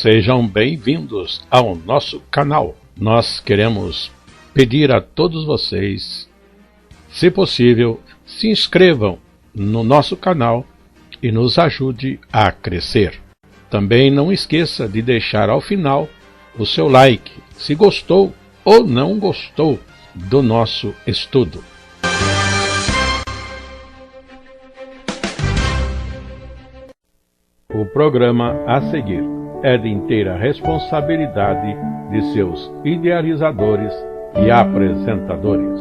Sejam bem-vindos ao nosso canal. Nós queremos pedir a todos vocês, se possível, se inscrevam no nosso canal e nos ajude a crescer. Também não esqueça de deixar ao final o seu like, se gostou ou não gostou do nosso estudo. O programa a seguir é de inteira responsabilidade de seus idealizadores e apresentadores.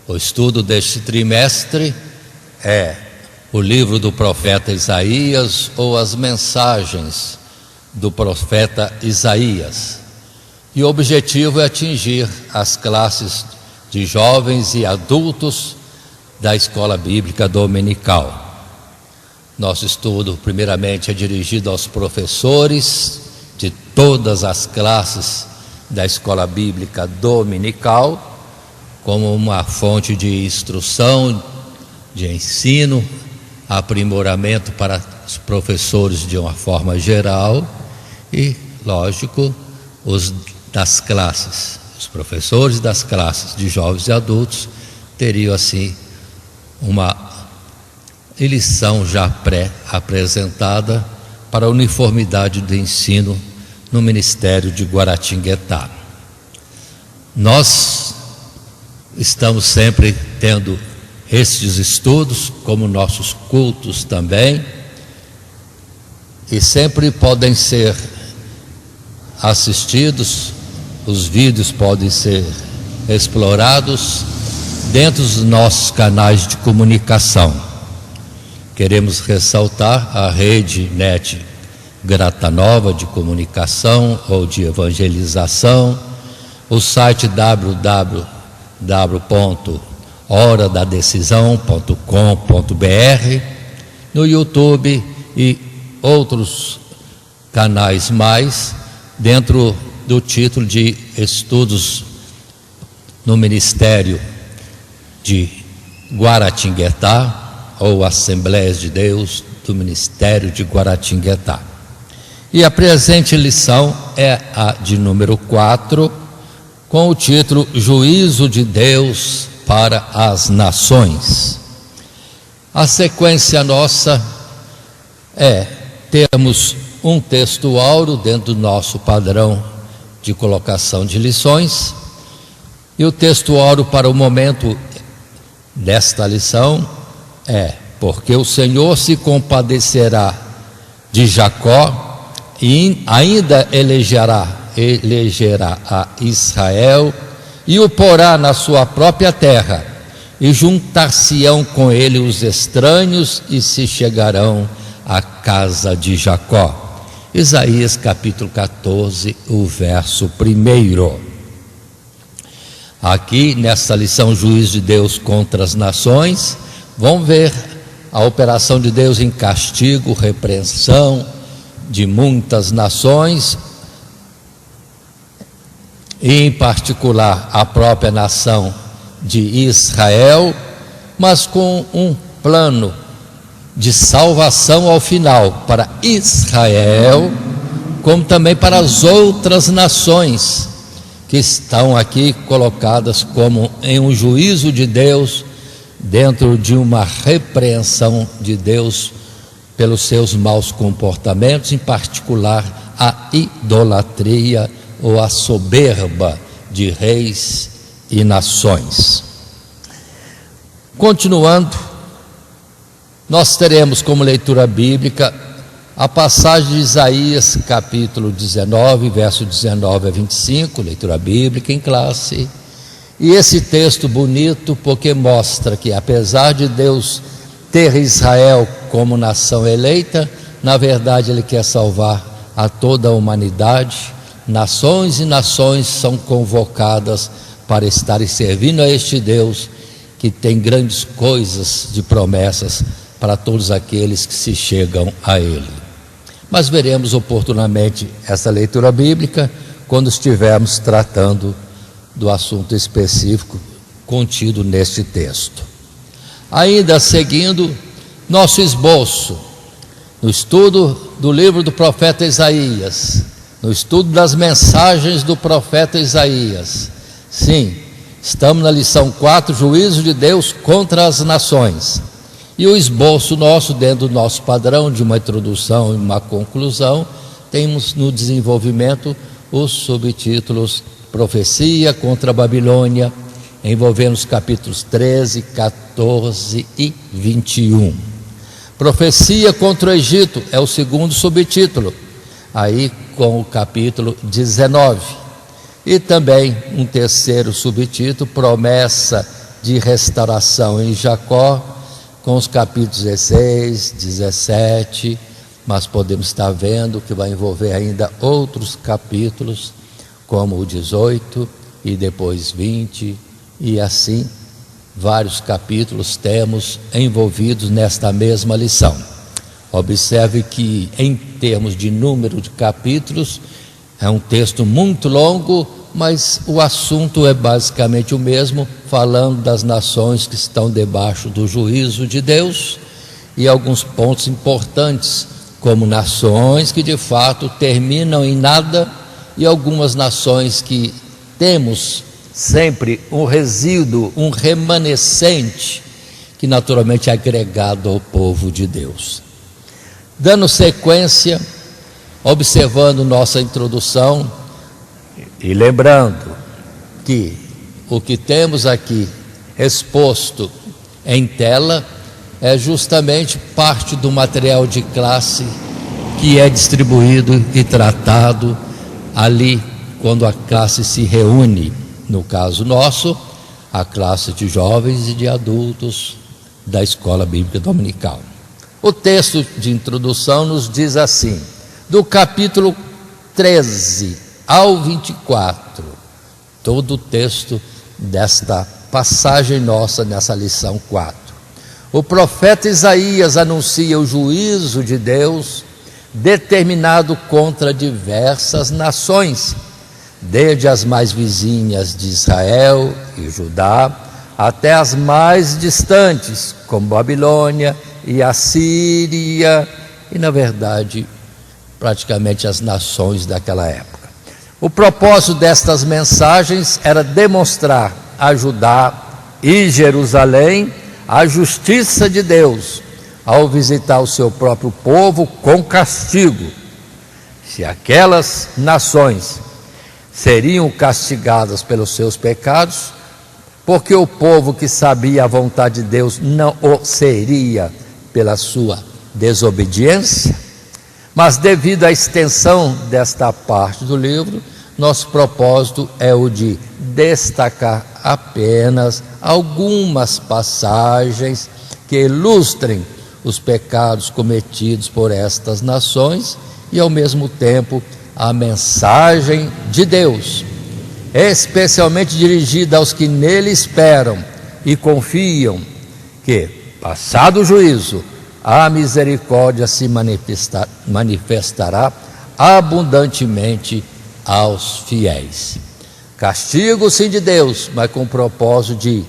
O estudo deste trimestre é o livro do profeta Isaías ou as mensagens do profeta Isaías. E o objetivo é atingir as classes de jovens e adultos da escola bíblica dominical. Nosso estudo, primeiramente, é dirigido aos professores de todas as classes da escola bíblica dominical, como uma fonte de instrução, de ensino, aprimoramento para os professores de uma forma geral e, lógico, os das classes. Os professores das classes de jovens e adultos teriam assim uma lição já pré-apresentada para a uniformidade do ensino no Ministério de Guaratinguetá. Nós estamos sempre tendo estes estudos, como nossos cultos também, e sempre podem ser assistidos, os vídeos podem ser explorados dentro dos nossos canais de comunicação. Queremos ressaltar a rede NET Grata Nova de comunicação ou de evangelização, o site www.horadadecisão.com.br, no YouTube e outros canais mais, dentro do título de Estudos no Ministério de Guaratinguetá, ou Assembleias de Deus do Ministério de Guaratinguetá. E a presente lição é a de número 4, com o título Juízo de Deus para as Nações. A sequência nossa é termos um texto áureo dentro do nosso padrão de colocação de lições, e o texto áureo para o momento desta lição é: porque o Senhor se compadecerá de Jacó e ainda elegerá a Israel e o porá na sua própria terra, e juntar-se-ão com ele os estranhos e se chegarão à casa de Jacó. Isaías capítulo 14, o verso 1. Aqui nesta lição, juízo de Deus contra as nações, vamos ver a operação de Deus em castigo, repreensão de muitas nações, e em particular a própria nação de Israel, mas com um plano de salvação ao final para Israel, como também para as outras nações que estão aqui colocadas como em um juízo de Deus, dentro de uma repreensão de Deus pelos seus maus comportamentos, em particular a idolatria ou a soberba de reis e nações. Continuando, nós teremos como leitura bíblica a passagem de Isaías capítulo 19, verso 19 a 25, leitura bíblica em classe, E esse texto bonito porque mostra que, apesar de Deus ter Israel como nação eleita, na verdade Ele quer salvar a toda a humanidade. Nações e nações são convocadas para estarem servindo a este Deus que tem grandes coisas de promessas para todos aqueles que se chegam a Ele. Mas veremos oportunamente essa leitura bíblica quando estivermos tratando do assunto específico contido neste texto. Ainda seguindo nosso esboço, no estudo do livro do profeta Isaías, no estudo das mensagens do profeta Isaías. Sim, estamos na lição 4, juízo de Deus contra as nações. E o esboço nosso, dentro do nosso padrão de uma introdução e uma conclusão, temos no desenvolvimento os subtítulos Profecia contra a Babilônia, envolvendo os capítulos 13, 14 e 21. Profecia contra o Egito é o segundo subtítulo, aí com o capítulo 19. E também um terceiro subtítulo, Promessa de Restauração em Jacó, com os capítulos 16, 17, mas podemos estar vendo que vai envolver ainda outros capítulos, como o 18 e depois 20, e assim vários capítulos temos envolvidos nesta mesma lição. Observe que, em termos de número de capítulos, é um texto muito longo, mas o assunto é basicamente o mesmo, falando das nações que estão debaixo do juízo de Deus, e alguns pontos importantes, como nações que de fato terminam em nada, e algumas nações que temos sempre um resíduo, um remanescente, que naturalmente é agregado ao povo de Deus. Dando sequência, observando nossa introdução e lembrando que o que temos aqui exposto em tela é justamente parte do material de classe que é distribuído e tratado ali quando a classe se reúne. No caso nosso, a classe de jovens e de adultos da Escola Bíblica Dominical. O texto de introdução nos diz assim, do capítulo 13 ao 24, todo o texto desta passagem nossa nessa lição 4. O profeta Isaías anuncia o juízo de Deus determinado contra diversas nações, desde as mais vizinhas de Israel e Judá, até as mais distantes, como Babilônia e Assíria, e na verdade, praticamente as nações daquela época. O propósito destas mensagens era demonstrar a Judá e Jerusalém a justiça de Deus, ao visitar o seu próprio povo com castigo. Se aquelas nações seriam castigadas pelos seus pecados, porque o povo que sabia a vontade de Deus não o seria pela sua desobediência. Mas devido à extensão desta parte do livro, nosso propósito é o de destacar apenas algumas passagens que ilustrem os pecados cometidos por estas nações e ao mesmo tempo a mensagem de Deus, especialmente dirigida aos que nele esperam e confiam que, passado o juízo, a misericórdia se manifestará abundantemente aos fiéis. Castigo sim de Deus, mas com o propósito de,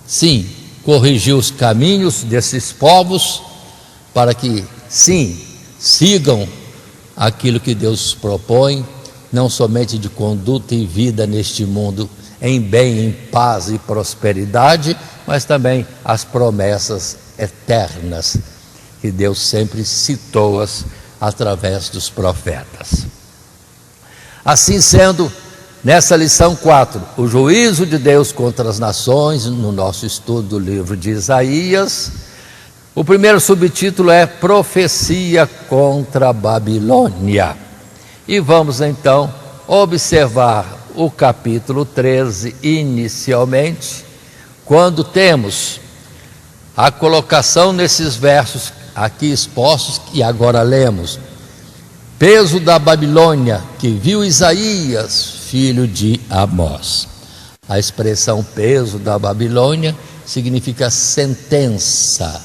sim, corrigir os caminhos desses povos, para que, sim, sigam aquilo que Deus propõe, não somente de conduta e vida neste mundo, em bem, em paz e prosperidade, mas também as promessas eternas, que Deus sempre citou-as através dos profetas. Assim sendo, nessa lição 4, o juízo de Deus contra as nações, no nosso estudo do livro de Isaías, o primeiro subtítulo é Profecia contra a Babilônia. E vamos então observar o capítulo 13 inicialmente, quando temos a colocação nesses versos aqui expostos e agora lemos: peso da Babilônia que viu Isaías, filho de Amós. A expressão peso da Babilônia significa sentença.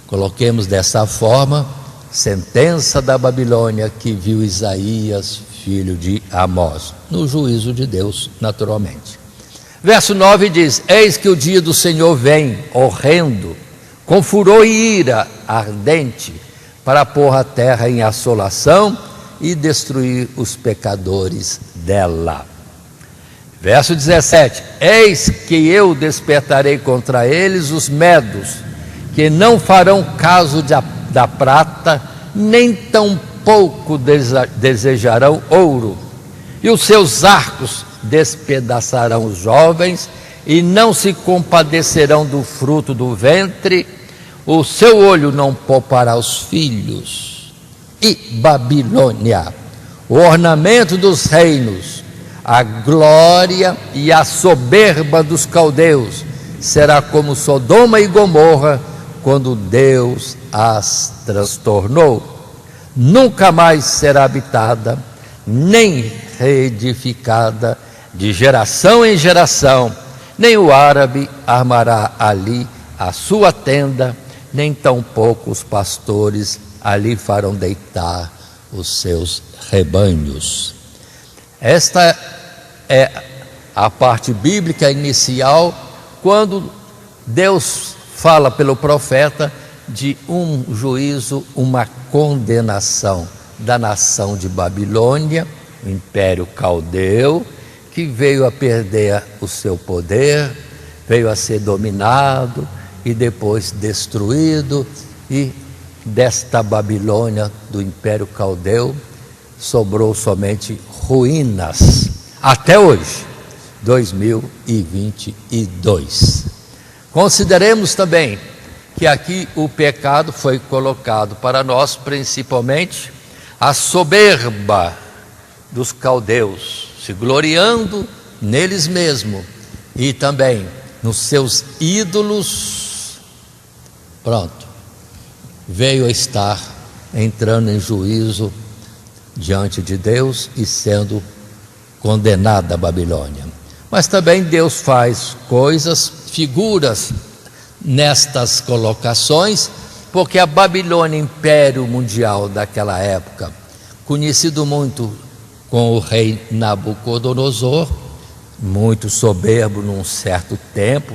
Coloquemos dessa forma: sentença da Babilônia que viu Isaías, filho de Amós, no juízo de Deus, naturalmente. Verso 9 diz: eis que o dia do Senhor vem, horrendo, com furor e ira ardente, para pôr a terra em assolação e destruir os pecadores dela. Verso 17: eis que eu despertarei contra eles os medos, que não farão caso da prata, nem tampouco desejarão ouro, e os seus arcos despedaçarão os jovens, e não se compadecerão do fruto do ventre, o seu olho não poupará os filhos. E Babilônia, o ornamento dos reinos, a glória e a soberba dos caldeus, será como Sodoma e Gomorra, quando Deus as transtornou. Nunca mais será habitada, nem reedificada, de geração em geração. Nem o árabe armará ali a sua tenda, nem tampouco os pastores ali farão deitar os seus rebanhos. Esta é a parte bíblica inicial, quando Deus fala pelo profeta de um juízo, uma condenação da nação de Babilônia, o Império Caldeu, que veio a perder o seu poder, veio a ser dominado e depois destruído, e desta Babilônia, do Império Caldeu, sobrou somente ruínas, até hoje, 2022. Consideremos também que aqui o pecado foi colocado para nós, principalmente a soberba dos caldeus, se gloriando neles mesmos e também nos seus ídolos. Pronto, veio a estar entrando em juízo diante de Deus e sendo condenada a Babilônia. Mas também Deus faz coisas, figuras nestas colocações, porque a Babilônia, império mundial daquela época, conhecido muito com o rei Nabucodonosor, muito soberbo num certo tempo,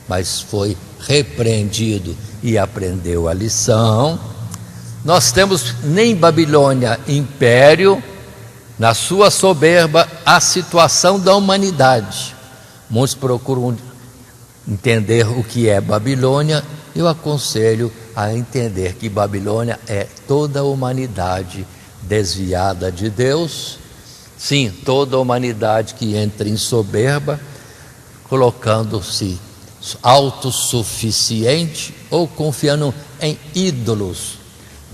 mas foi repreendido e aprendeu a lição. Nós temos nem Babilônia, império, na sua soberba, a situação da humanidade. Muitos procuram entender o que é Babilônia. Eu aconselho a entender que Babilônia é toda a humanidade desviada de Deus. Sim, toda a humanidade que entra em soberba, colocando-se autossuficiente ou confiando em ídolos,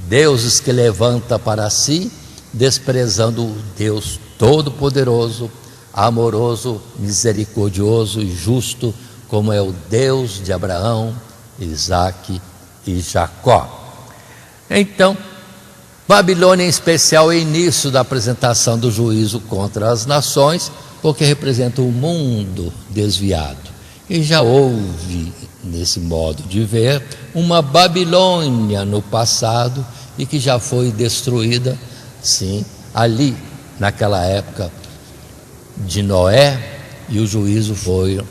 deuses que levanta para si, desprezando o Deus Todo-Poderoso, amoroso, misericordioso e justo, como é o Deus de Abraão, Isaque e Jacó. Então, Babilônia em especial é o início da apresentação do juízo contra as nações, porque representa o mundo desviado. E já houve, nesse modo de ver, uma Babilônia no passado e que já foi destruída, sim, ali, naquela época de Noé, e o juízo foi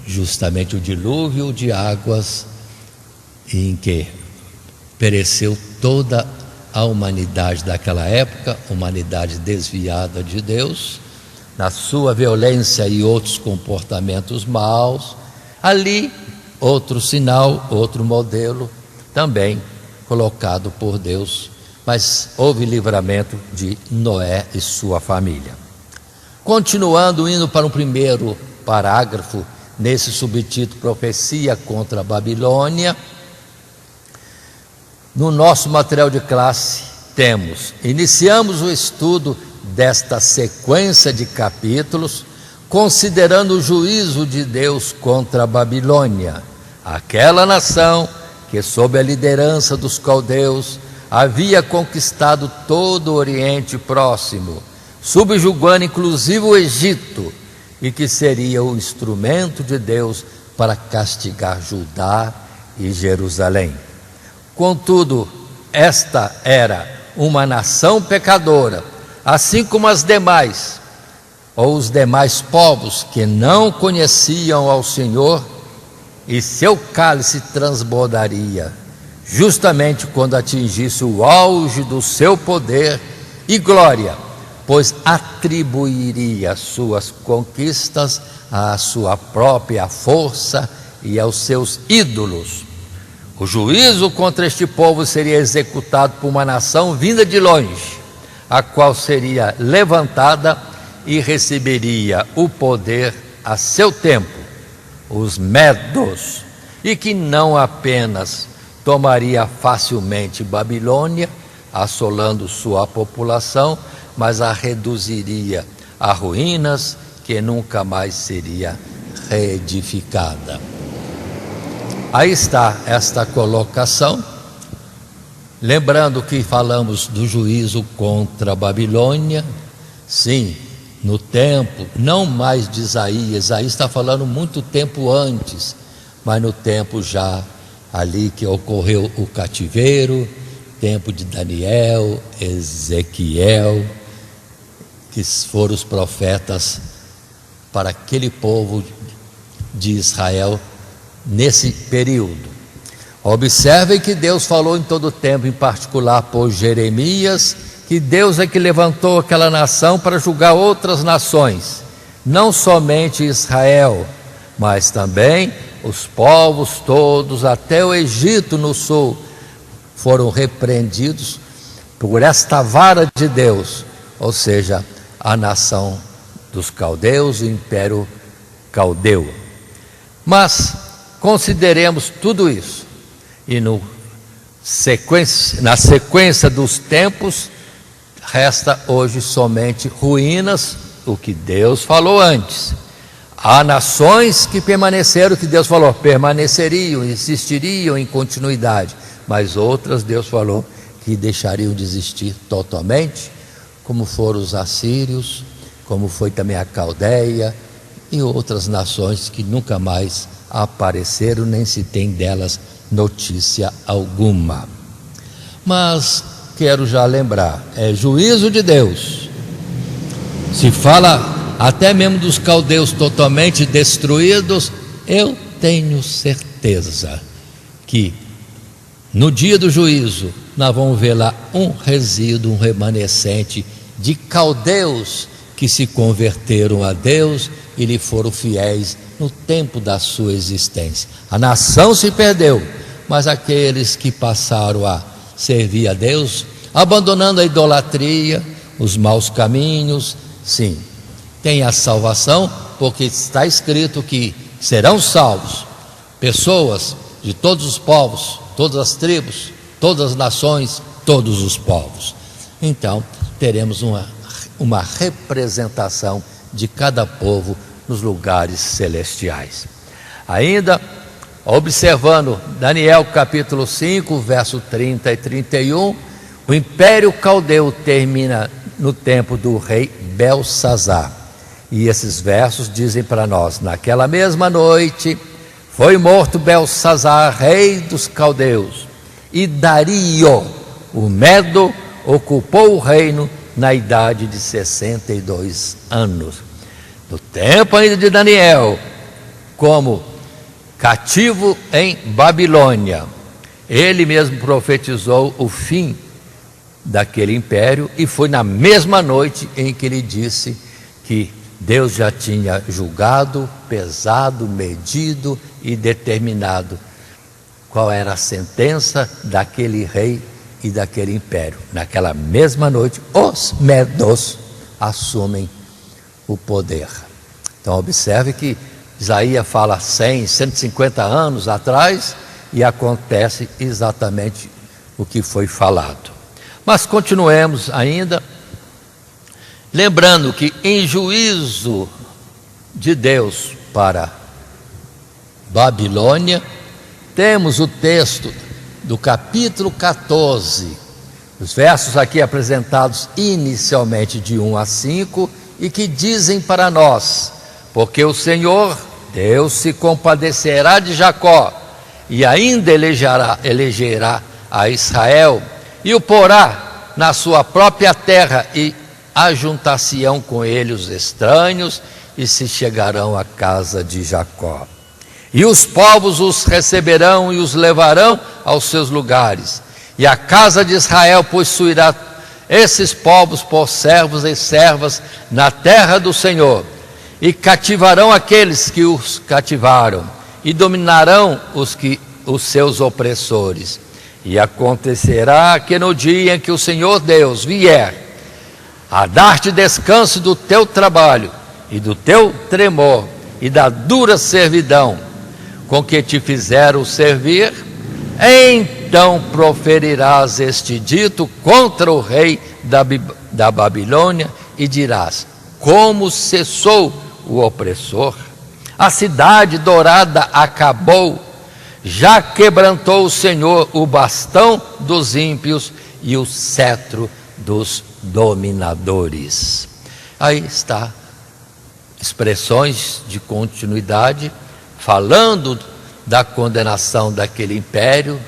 justamente o dilúvio de águas, em que pereceu toda a humanidade daquela época, humanidade desviada de Deus, na sua violência e outros comportamentos maus. Ali, outro sinal, outro modelo, também colocado por Deus, mas houve livramento de Noé e sua família. Continuando, indo para o primeiro parágrafo, nesse subtítulo, Profecia contra a Babilônia, no nosso material de classe iniciamos o estudo desta sequência de capítulos, considerando o juízo de Deus contra a Babilônia, aquela nação que, sob a liderança dos caldeus, havia conquistado todo o Oriente Próximo, subjugando inclusive o Egito, e que seria o instrumento de Deus para castigar Judá e Jerusalém. Contudo, esta era uma nação pecadora, assim como as demais, ou os demais povos que não conheciam ao Senhor, e seu cálice transbordaria, justamente quando atingisse o auge do seu poder e glória, pois atribuiria suas conquistas à sua própria força e aos seus ídolos. O juízo contra este povo seria executado por uma nação vinda de longe, a qual seria levantada e receberia o poder a seu tempo, os medos, e que não apenas tomaria facilmente Babilônia, assolando sua população, mas a reduziria a ruínas que nunca mais seria reedificada. Aí está esta colocação, lembrando que falamos do juízo contra a Babilônia, sim, no tempo, não mais de Isaías, Isaías está falando muito tempo antes, mas no tempo já ali que ocorreu o cativeiro, tempo de Daniel, Ezequiel, que foram os profetas para aquele povo de Israel nesse período. Observem que Deus falou em todo o tempo, em particular por Jeremias, que Deus é que levantou aquela nação para julgar outras nações, não somente Israel, mas também os povos todos, até o Egito no sul, foram repreendidos por esta vara de Deus, ou seja, a nação dos caldeus, o império caldeu. Mas consideremos tudo isso, e na sequência dos tempos, resta hoje somente ruínas, o que Deus falou antes. Há nações que permaneceram, que Deus falou, permaneceriam, insistiriam em continuidade, mas outras Deus falou que deixariam de existir totalmente, como foram os assírios, como foi também a Caldeia e outras nações que nunca mais apareceram, nem se tem delas notícia alguma. Mas quero já lembrar, é juízo de Deus. Se fala até mesmo dos caldeus totalmente destruídos, eu tenho certeza que no dia do juízo nós vamos ver lá um resíduo, um remanescente de caldeus que se converteram a Deus e lhe foram fiéis no tempo da sua existência. A nação se perdeu, mas aqueles que passaram a servir a Deus, abandonando a idolatria, os maus caminhos, sim, tem a salvação, porque está escrito que serão salvos pessoas de todos os povos, todas as tribos, todas as nações, todos os povos. Então teremos uma representação de cada povo nos lugares celestiais. Ainda observando Daniel capítulo 5, verso 30 e 31, o império caldeu termina no tempo do rei Belsazar. E esses versos dizem para nós: naquela mesma noite foi morto Belsazar, rei dos caldeus, e Dario, o Medo, ocupou o reino na idade de 62 anos. No tempo ainda de Daniel, como cativo em Babilônia, ele mesmo profetizou o fim daquele império, e foi na mesma noite em que ele disse que Deus já tinha julgado, pesado, medido e determinado qual era a sentença daquele rei e daquele império. Naquela mesma noite, os medos assumem o poder. Então observe que Isaías fala 100, 150 anos atrás, e acontece exatamente o que foi falado. Mas continuemos ainda Lembrando que em juízo de Deus para Babilônia, temos o texto do capítulo 14, os versos aqui apresentados inicialmente de 1 a 5, e que dizem para nós: porque o Senhor, Deus, se compadecerá de Jacó, e ainda elegerá a Israel, e o porá na sua própria terra, e ajuntar-se-ão com ele os estranhos, e se chegarão à casa de Jacó. E os povos os receberão e os levarão aos seus lugares. E a casa de Israel possuirá esses povos por servos e servas na terra do Senhor. E cativarão aqueles que os cativaram, e dominarão os seus opressores. E acontecerá que no dia em que o Senhor Deus vier a dar-te descanso do teu trabalho e do teu tremor e da dura servidão com que te fizeram servir, então proferirás este dito contra o rei da Babilônia e dirás: como cessou o opressor, a cidade dourada acabou, já quebrantou o Senhor o bastão dos ímpios e o cetro dos dominadores. Aí está, expressões de continuidade, falando da condenação daquele império,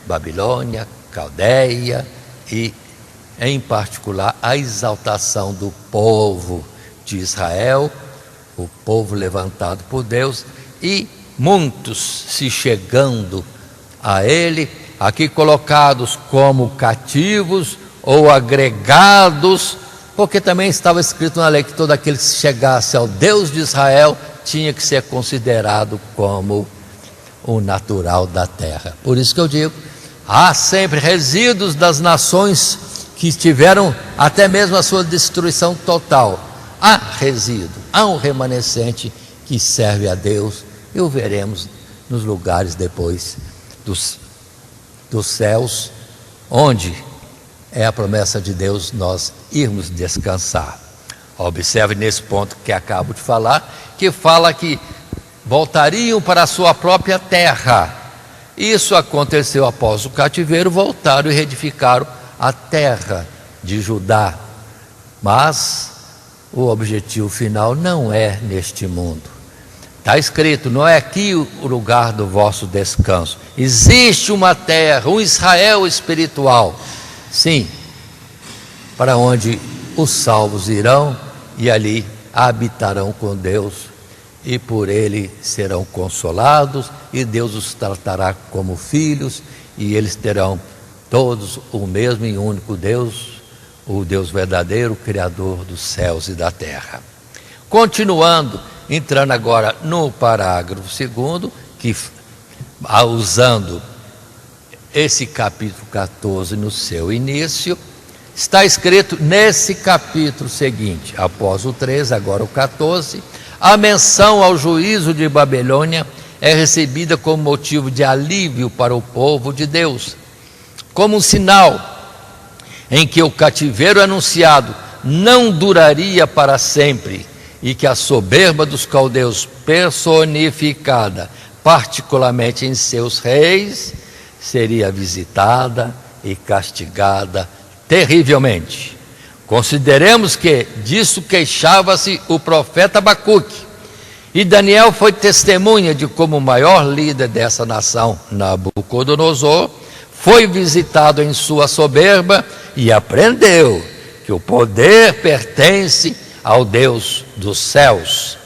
Babilônia, Caldeia, e em particular a exaltação do povo de Israel, o povo levantado por Deus, e muitos se chegando a ele, aqui colocados como cativos ou agregados, porque também estava escrito na lei que todo aquele que se chegasse ao Deus de Israel tinha que ser considerado como o natural da terra. Por isso que eu digo, há sempre resíduos das nações que tiveram até mesmo a sua destruição total. Há resíduo, há um remanescente que serve a Deus, e o veremos nos lugares depois dos céus, onde é a promessa de Deus nós irmos descansar. Observe nesse ponto que acabo de falar, que fala que voltariam para a sua própria terra. Isso aconteceu após o cativeiro, voltaram e reedificaram a terra de Judá. Mas o objetivo final não é neste mundo. Está escrito: não é aqui o lugar do vosso descanso. Existe uma terra, um Israel espiritual, sim, para onde os salvos irão e ali habitarão com Deus, e por ele serão consolados, e Deus os tratará como filhos, e eles terão todos o mesmo e único Deus, o Deus verdadeiro, Criador dos céus e da terra. Continuando, entrando agora no parágrafo 2, que usando esse capítulo 14 no seu início, está escrito nesse capítulo seguinte, após o 13, agora o 14, a menção ao juízo de Babilônia é recebida como motivo de alívio para o povo de Deus, como um sinal em que o cativeiro anunciado não duraria para sempre, e que a soberba dos caldeus, personificada particularmente em seus reis, seria visitada e castigada terrivelmente. Consideremos que disso queixava-se o profeta Abacuque, e Daniel foi testemunha de como o maior líder dessa nação, Nabucodonosor, foi visitado em sua soberba e aprendeu que o poder pertence ao Deus dos céus.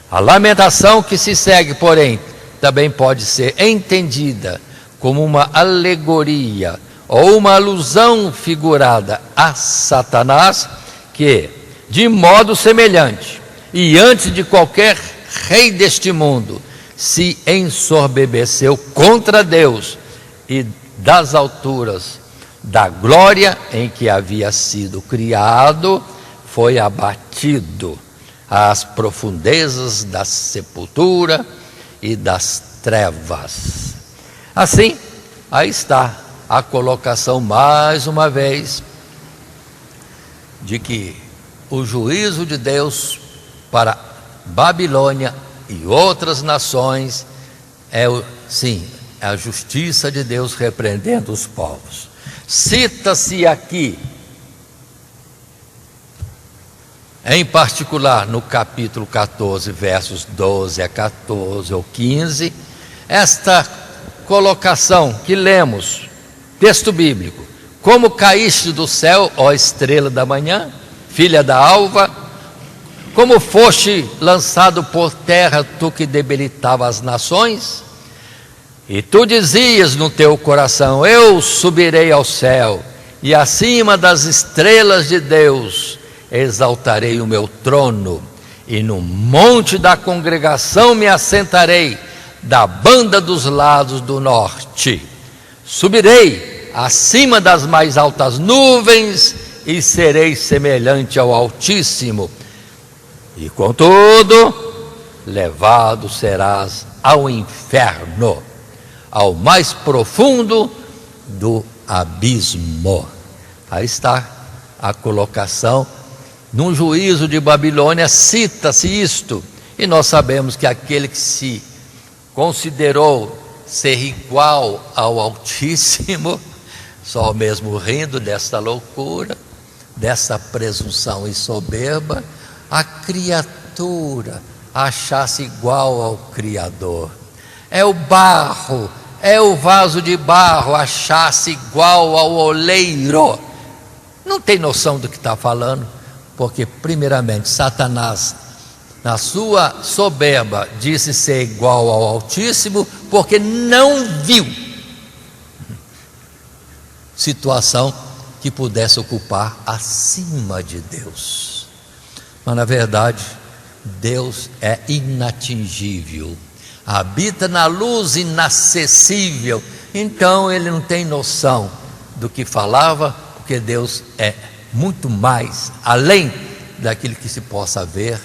A lamentação que se segue, porém, também pode ser entendida como uma alegoria ou uma alusão figurada a Satanás, que, de modo semelhante, e antes de qualquer rei deste mundo, se ensoberbeceu contra Deus, e das alturas da glória em que havia sido criado, foi abatido às profundezas da sepultura e das trevas. Assim, aí está a colocação mais uma vez de que o juízo de Deus para Babilônia e outras nações é a justiça de Deus repreendendo os povos. Cita-se aqui, em particular no capítulo 14, versos 12 a 14 ou 15, esta colocação que lemos, texto bíblico: como caíste do céu, ó estrela da manhã, filha da alva, como foste lançado por terra, tu que debilitava as nações, e tu dizias no teu coração: eu subirei ao céu, e acima das estrelas de Deus exaltarei o meu trono, e no monte da congregação me assentarei, da banda dos lados do norte. Subirei acima das mais altas nuvens, e serei semelhante ao Altíssimo. E contudo, levado serás ao inferno, ao mais profundo do abismo. Aí está a colocação. Num juízo de Babilônia cita-se isto, e nós sabemos que aquele que se considerou ser igual ao Altíssimo, só mesmo rindo desta loucura, dessa presunção e soberba, a criatura achasse igual ao Criador. É o barro, é o vaso de barro, achasse igual ao oleiro. Não tem noção do que está falando, porque primeiramente Satanás, na sua soberba, disse ser igual ao Altíssimo, porque não viu situação que pudesse ocupar acima de Deus. Mas na verdade, Deus é inatingível, habita na luz inacessível, então ele não tem noção do que falava, porque Deus é muito mais além daquilo que se possa ver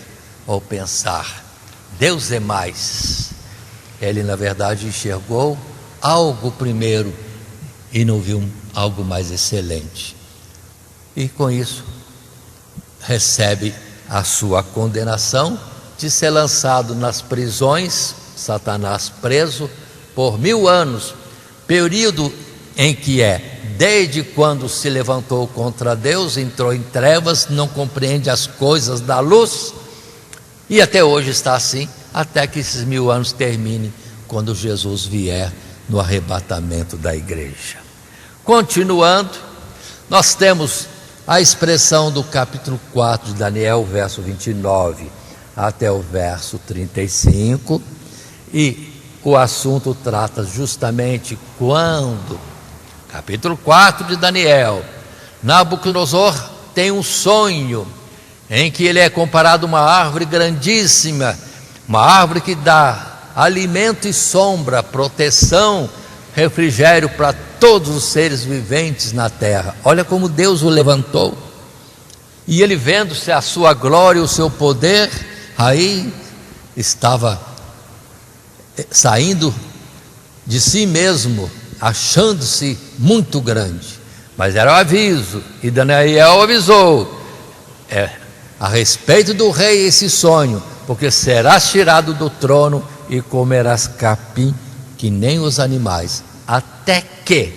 ou pensar. Deus é mais. Ele na verdade enxergou algo primeiro e não viu algo mais excelente, e com isso recebe a sua condenação de ser lançado nas prisões, Satanás preso por 1000 anos, período em que desde quando se levantou contra Deus, entrou em trevas, não compreende as coisas da luz, e até hoje está assim, até que esses 1000 anos terminem, quando Jesus vier no arrebatamento da igreja. Continuando, nós temos a expressão do capítulo 4 de Daniel, verso 29 até o verso 35, e o assunto trata justamente quando, capítulo 4 de Daniel, Nabucodonosor tem um sonho em que ele é comparado a uma árvore grandíssima, uma árvore que dá alimento e sombra, proteção, refrigério para todos os seres viventes na terra. Olha como Deus o levantou, e ele, vendo-se a sua glória e o seu poder, aí estava saindo de si mesmo, achando-se muito grande. Mas era o aviso, e Daniel avisou a respeito do rei esse sonho, porque serás tirado do trono e comerás capim que nem os animais, até que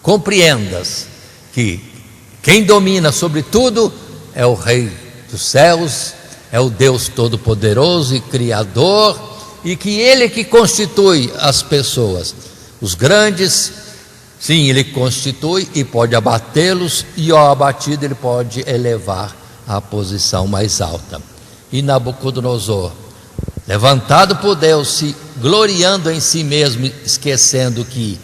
compreendas que quem domina sobre tudo é o Rei dos céus, é o Deus Todo-Poderoso e Criador, e que Ele que constitui as pessoas. Os grandes, sim, Ele constitui e pode abatê-los, e ao abatido Ele pode elevar à posição mais alta. E Nabucodonosor, levantado por Deus, se gloriando em si mesmo, esquecendo que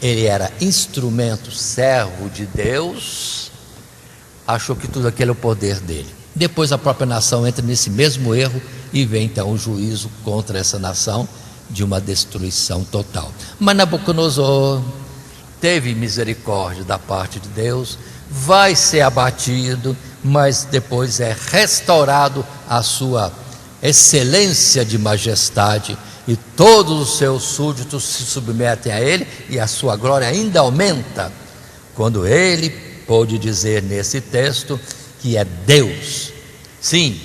ele era instrumento, servo de Deus, achou que tudo aquilo é o poder dele. Depois a própria nação entra nesse mesmo erro e vem então o juízo contra essa nação de uma destruição total. Mas Nabucodonosor teve misericórdia da parte de Deus, vai ser abatido, mas depois é restaurado a sua excelência de majestade, e todos os seus súditos se submetem a ele, e a sua glória ainda aumenta, quando ele pôde dizer nesse texto que é Deus. Sim,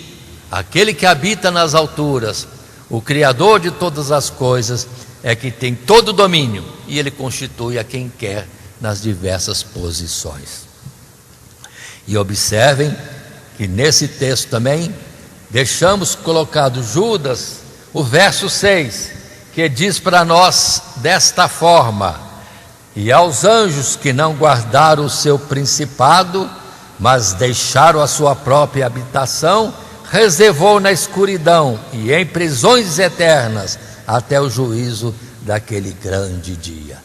aquele que habita nas alturas, o Criador de todas as coisas, é que tem todo o domínio, e Ele constitui a quem quer nas diversas posições. E observem que nesse texto também deixamos colocado Judas, o verso 6, que diz para nós desta forma: e aos anjos que não guardaram o seu principado, mas deixaram a sua própria habitação, reservou na escuridão e em prisões eternas até o juízo daquele grande dia.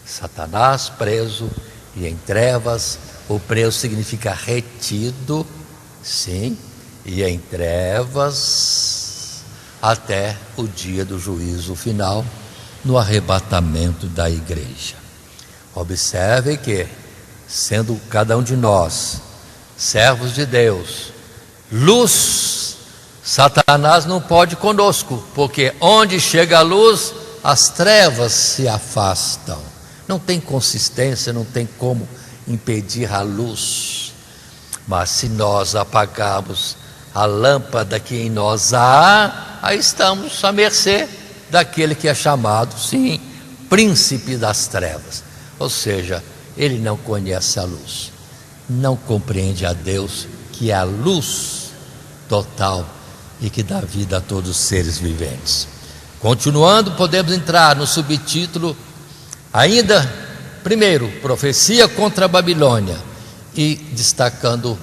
Satanás preso e em trevas. O preso significa retido, sim, e em trevas até o dia do juízo final, no arrebatamento da igreja. Observe que, sendo cada um de nós servos de Deus, luz, Satanás não pode conosco, porque onde chega a luz, as trevas se afastam. Não tem consistência, não tem como impedir a luz. Mas se nós apagarmos a lâmpada que em nós há, aí estamos à mercê daquele que é chamado, sim, príncipe das trevas. Ou seja, ele não conhece a luz, não compreende a Deus, que é a luz total e que dá vida a todos os seres viventes. Continuando, podemos entrar no subtítulo, ainda, primeiro, profecia contra a Babilônia, e destacando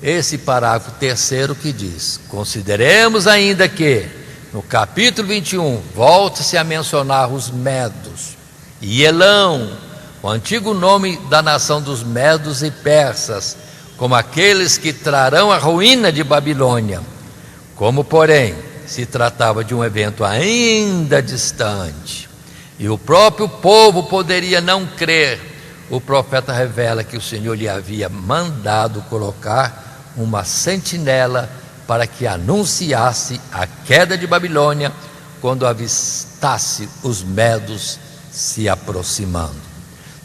esse parágrafo terceiro que diz: consideremos ainda que, no capítulo 21, volta-se a mencionar os medos e Elão, o antigo nome da nação dos medos e persas, como aqueles que trarão a ruína de Babilônia. Como, porém, se tratava de um evento ainda distante, e o próprio povo poderia não crer, o profeta revela que o Senhor lhe havia mandado colocar uma sentinela para que anunciasse a queda de Babilônia quando avistasse os medos se aproximando.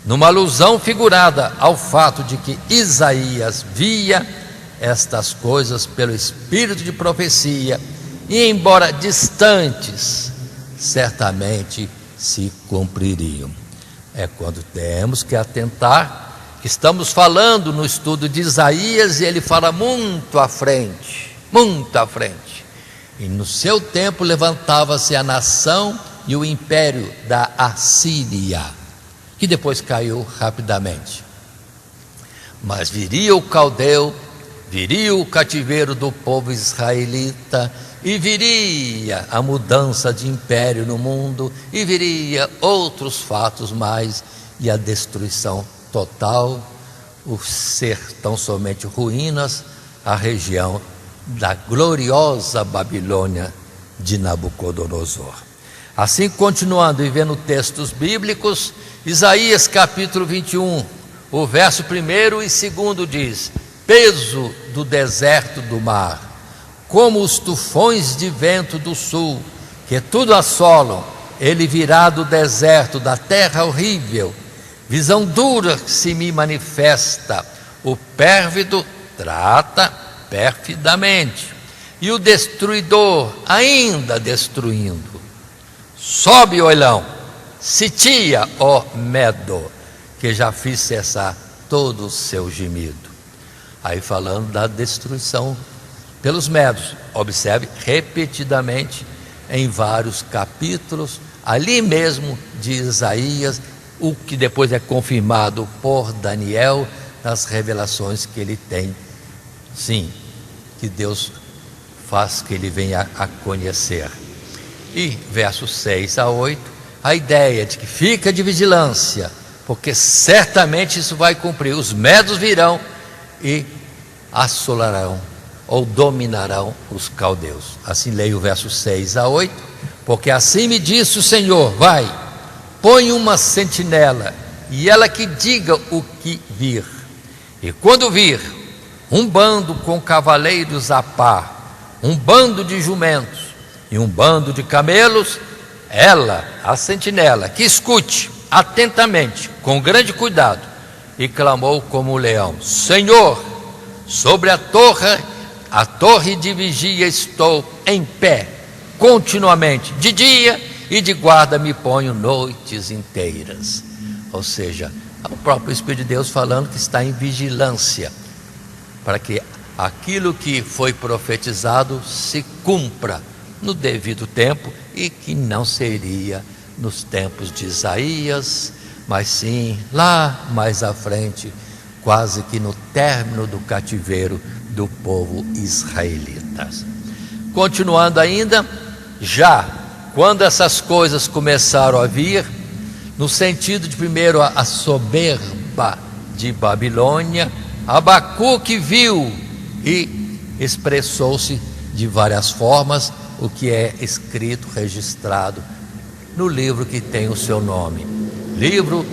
Numa alusão figurada ao fato de que Isaías via estas coisas pelo espírito de profecia, e embora distantes, certamente se cumpririam. É quando temos que atentar, que estamos falando no estudo de Isaías, e ele fala muito à frente, muito à frente. E no seu tempo levantava-se a nação e o império da Assíria, que depois caiu rapidamente. Mas viria o caldeu, viria o cativeiro do povo israelita, e viria a mudança de império no mundo, e viria outros fatos mais, e a destruição total, o ser tão somente ruínas, a região da gloriosa Babilônia de Nabucodonosor. Assim, continuando e vendo textos bíblicos, Isaías capítulo 21, o verso 1 e 2 diz: peso do deserto do mar, como os tufões de vento do sul, que tudo assolam, ele virá do deserto, da terra horrível. Visão dura se me manifesta, o pérfido trata perfidamente, e o destruidor ainda destruindo. Sobe, Elão, sitia, ó Medo, que já fiz cessar todo o seu gemido. Aí falando da destruição pelos medos, observe repetidamente em vários capítulos, ali mesmo de Isaías, o que depois é confirmado por Daniel, nas revelações que ele tem, sim, que Deus faz que ele venha a conhecer. E versos 6 a 8, a ideia de que fica de vigilância, porque certamente isso vai cumprir. Os medos virão e assolarão ou dominarão os caldeus. Assim leio o verso 6 a 8, porque assim me disse o Senhor: vai, põe uma sentinela, e ela que diga o que vir. E quando vir um bando com cavaleiros a par, um bando de jumentos e um bando de camelos, ela, a sentinela, que escute atentamente, com grande cuidado, e clamou como um leão: Senhor, sobre a torre de vigia estou em pé, continuamente, de dia e de guarda me ponho noites inteiras. Ou seja, o próprio Espírito de Deus falando que está em vigilância, para que aquilo que foi profetizado se cumpra no devido tempo, e que não seria nos tempos de Isaías, mas sim lá mais à frente, quase que no término do cativeiro do povo israelita. Continuando ainda, já quando essas coisas começaram a vir, no sentido de primeiro a soberba de Babilônia, Abacuque viu e expressou-se de várias formas, o que é escrito, registrado no livro que tem o seu nome, livro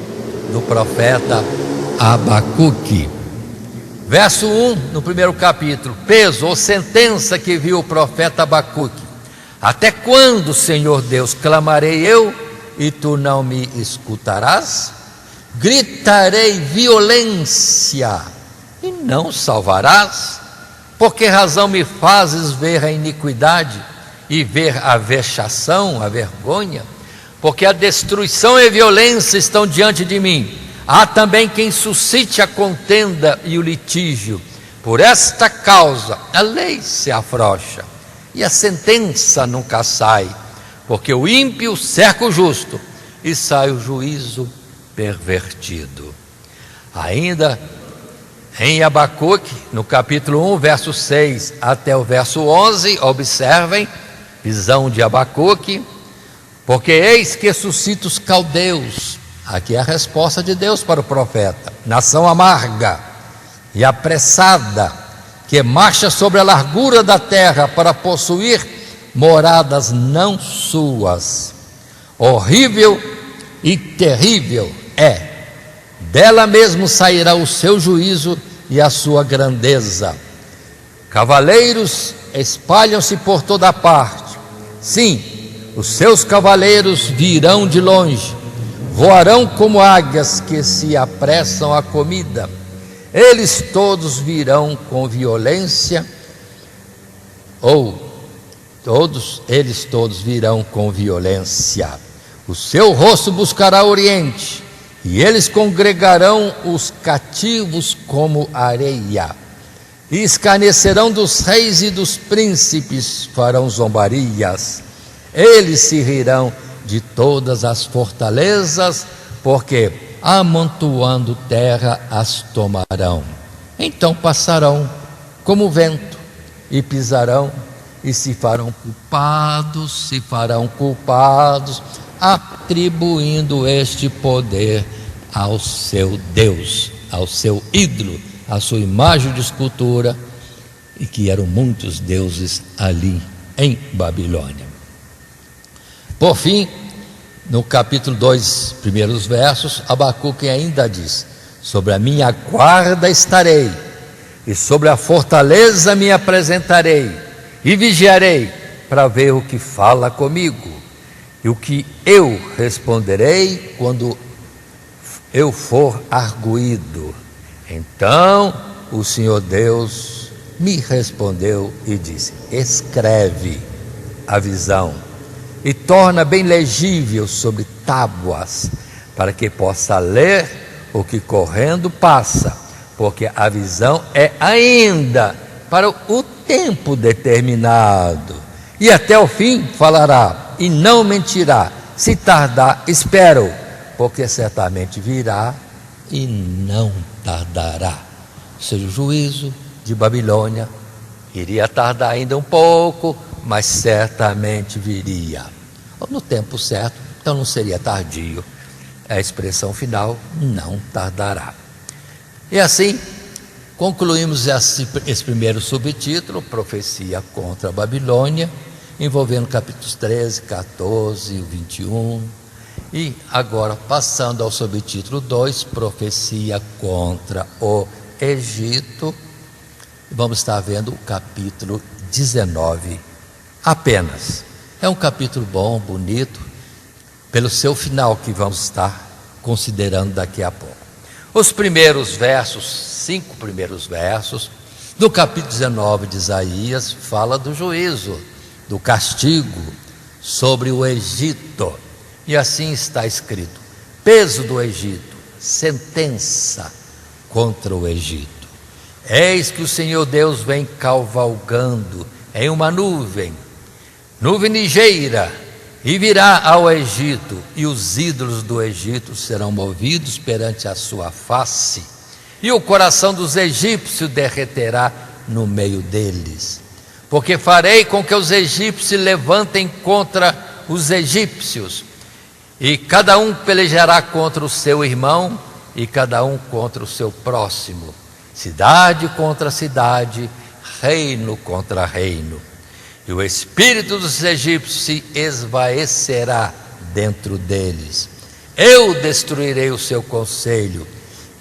do profeta Abacuque. Verso 1, no primeiro capítulo: peso ou sentença que viu o profeta Abacuque. Até quando, Senhor Deus, clamarei eu e tu não me escutarás? Gritarei violência e não salvarás? Por que razão me fazes ver a iniquidade e ver a vexação, a vergonha? Porque a destruição e a violência estão diante de mim. Há também quem suscite a contenda e o litígio. Por esta causa a lei se afrouxa e a sentença nunca sai, porque o ímpio cerca o justo e sai o juízo pervertido. Ainda em Abacuque, no capítulo 1, verso 6 até o verso 11, observem, visão de Abacuque: porque eis que suscita os caldeus. Aqui é a resposta de Deus para o profeta: nação amarga e apressada, que marcha sobre a largura da terra para possuir moradas não suas. Horrível e terrível é, dela mesmo sairá o seu juízo e a sua grandeza. Cavaleiros espalham-se por toda parte, sim, os seus cavaleiros virão de longe, voarão como águias que se apressam à comida. Eles todos virão com violência, eles todos virão com violência. O seu rosto buscará o oriente, e eles congregarão os cativos como areia, e escarnecerão dos reis e dos príncipes, farão zombarias. Eles se rirão de todas as fortalezas, porque amontoando terra as tomarão. Então passarão como vento e pisarão, e se farão culpados, atribuindo este poder ao seu Deus, ao seu ídolo, à sua imagem de escultura, e que eram muitos deuses ali em Babilônia. Por fim, no capítulo 2, primeiros versos, Abacuque ainda diz: sobre a minha guarda estarei, e sobre a fortaleza me apresentarei, e vigiarei para ver o que fala comigo, e o que eu responderei quando eu for arguído. Então o Senhor Deus me respondeu e disse: escreve a visão e torna bem legível sobre tábuas, para que possa ler o que correndo passa, porque a visão é ainda para o tempo determinado, e até o fim falará e não mentirá. Se tardar, espero, porque certamente virá e não tardará. Ou seja, o juízo de Babilônia iria tardar ainda um pouco, mas certamente viria no tempo certo, então não seria tardio. A expressão final: não tardará. E assim concluímos esse primeiro subtítulo, profecia contra a Babilônia, envolvendo capítulos 13, 14 e 21. E agora, passando ao subtítulo 2, profecia contra o Egito, vamos estar vendo o capítulo 19 apenas. É um capítulo bom, bonito, pelo seu final, que vamos estar considerando daqui a pouco. Os primeiros versos, 5 primeiros versos, No capítulo 19 de Isaías, fala do juízo, do castigo sobre o Egito. E assim está escrito: peso do Egito, sentença contra o Egito. Eis que o Senhor Deus vem cavalgando em uma nuvem ligeira, e virá ao Egito, e os ídolos do Egito serão movidos perante a sua face, e o coração dos egípcios derreterá no meio deles. Porque farei com que os egípcios se levantem contra os egípcios, e cada um pelejará contra o seu irmão, e cada um contra o seu próximo, cidade contra cidade, reino contra reino. E o espírito dos egípcios se esvaecerá dentro deles. Eu destruirei o seu conselho,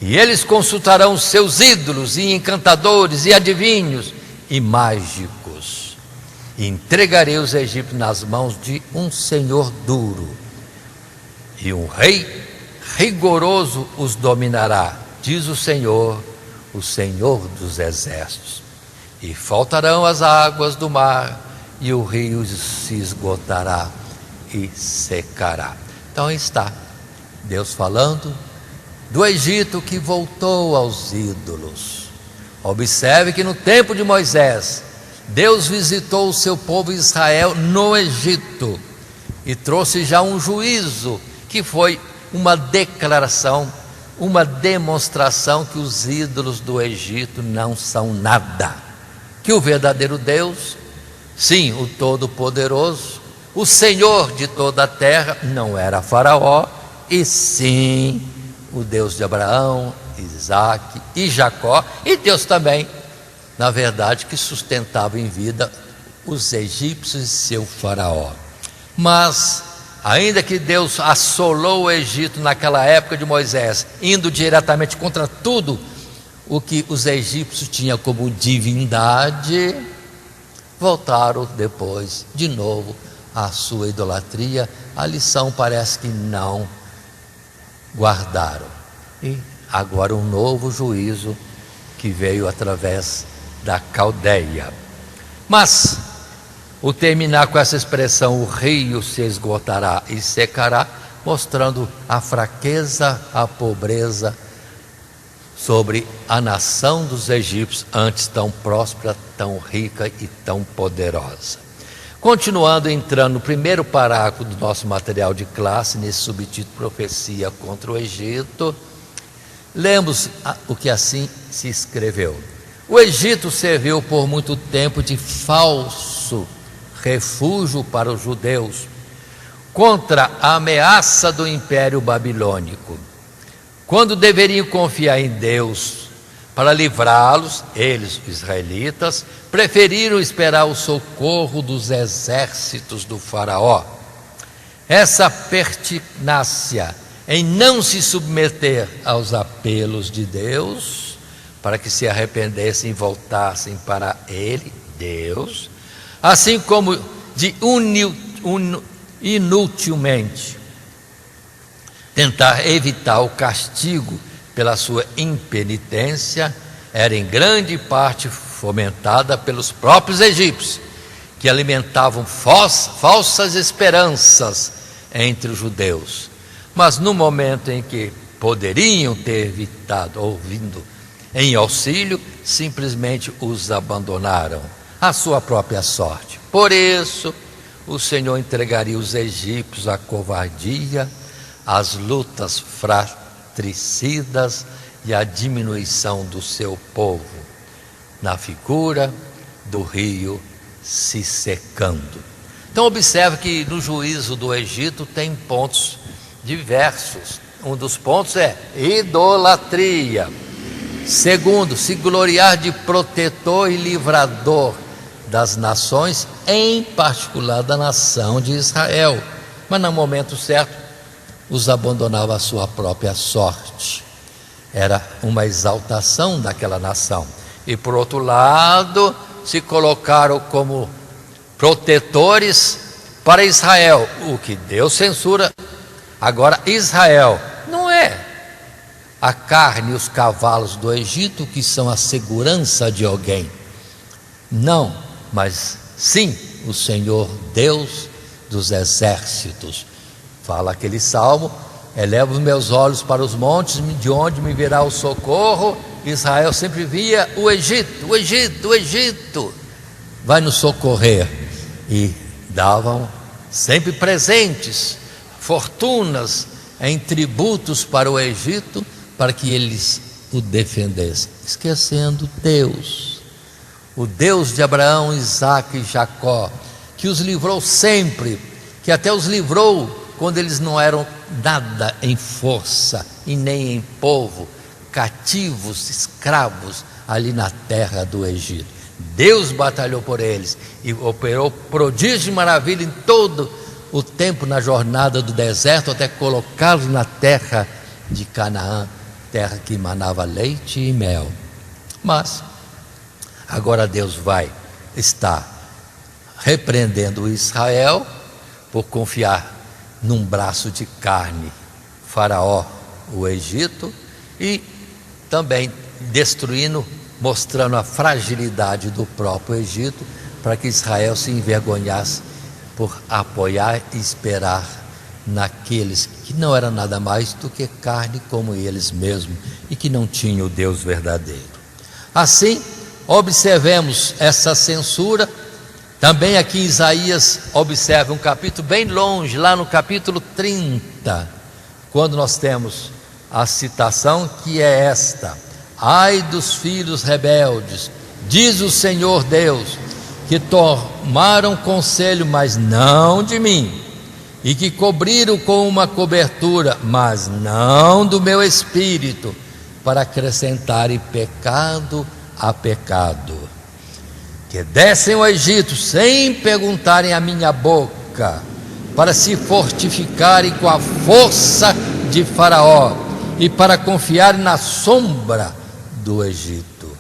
e eles consultarão os seus ídolos, e encantadores, e adivinhos, e mágicos. E entregarei os egípcios nas mãos de um senhor duro, e um rei rigoroso os dominará, diz o Senhor dos exércitos. E faltarão as águas do mar, e o rio se esgotará e secará. Então está Deus falando do Egito que voltou aos ídolos. Observe que no tempo de Moisés, Deus visitou o seu povo Israel no Egito e trouxe já um juízo, que foi uma declaração, uma demonstração que os ídolos do Egito não são nada, que o verdadeiro Deus, sim, o Todo-Poderoso, o Senhor de toda a terra, não era Faraó, e sim o Deus de Abraão, Isaque e Jacó, e Deus também, na verdade, que sustentava em vida os egípcios e seu Faraó. Mas ainda que Deus assolou o Egito naquela época de Moisés, indo diretamente contra tudo o que os egípcios tinham como divindade, voltaram depois de novo à sua idolatria. A lição parece que não guardaram. E agora um novo juízo que veio através da Caldeia. Mas o terminar com essa expressão, o rio se esgotará e secará, mostrando a fraqueza, a pobreza sobre a nação dos egípcios, antes tão próspera, tão rica e tão poderosa. Continuando, entrando no primeiro parágrafo do nosso material de classe, nesse subtítulo Profecia contra o Egito, lemos o que assim se escreveu: o Egito serviu por muito tempo de falso refúgio para os judeus contra a ameaça do Império Babilônico. Quando deveriam confiar em Deus para livrá-los, eles, os israelitas, preferiram esperar o socorro dos exércitos do Faraó. Essa pertinácia em não se submeter aos apelos de Deus, para que se arrependessem e voltassem para Ele, Deus, assim como de inutilmente tentar evitar o castigo pela sua impenitência, era em grande parte fomentada pelos próprios egípcios, que alimentavam falsas esperanças entre os judeus. Mas no momento em que poderiam ter evitado ou vindo em auxílio, simplesmente os abandonaram à sua própria sorte. Por isso, o Senhor entregaria os egípcios à covardia, às lutas fratricidas e à diminuição do seu povo, na figura do rio se secando. Então observe que no juízo do Egito tem pontos diversos. Um dos pontos é idolatria. Segundo, se gloriar de protetor e livrador das nações, em particular da nação de Israel, mas no momento certo os abandonava à sua própria sorte. Era uma exaltação daquela nação. E por outro lado, se colocaram como protetores para Israel, o que Deus censura. Agora Israel não é a carne e os cavalos do Egito, que são a segurança de alguém. Não, mas sim o Senhor Deus dos exércitos. Fala aquele salmo: elevo os meus olhos para os montes, de onde me virá o socorro. Israel sempre via o Egito, o Egito, o Egito vai nos socorrer, e davam sempre presentes, fortunas em tributos para o Egito, para que eles o defendessem, esquecendo Deus, o Deus de Abraão, Isaque e Jacó, que os livrou sempre, que até os livrou quando eles não eram nada em força e nem em povo, cativos, escravos ali na terra do Egito. Deus batalhou por eles e operou prodígio e maravilha em todo o tempo na jornada do deserto, até colocá-los na terra de Canaã, terra que manava leite e mel. Mas agora Deus vai estar repreendendo Israel por confiar num braço de carne, Faraó, o Egito, e também destruindo, mostrando a fragilidade do próprio Egito, para que Israel se envergonhasse por apoiar e esperar naqueles que não eram nada mais do que carne como eles mesmos, e que não tinham o Deus verdadeiro. Assim, observemos essa censura. Também aqui em Isaías, observe um capítulo bem longe, lá no capítulo 30, quando nós temos a citação que é esta: ai dos filhos rebeldes, diz o Senhor Deus, que tomaram conselho, mas não de mim, e que cobriram com uma cobertura, mas não do meu espírito, para acrescentarem pecado a pecado, que descem ao Egito sem perguntarem a minha boca, para se fortificarem com a força de Faraó, e para confiarem na sombra do Egito,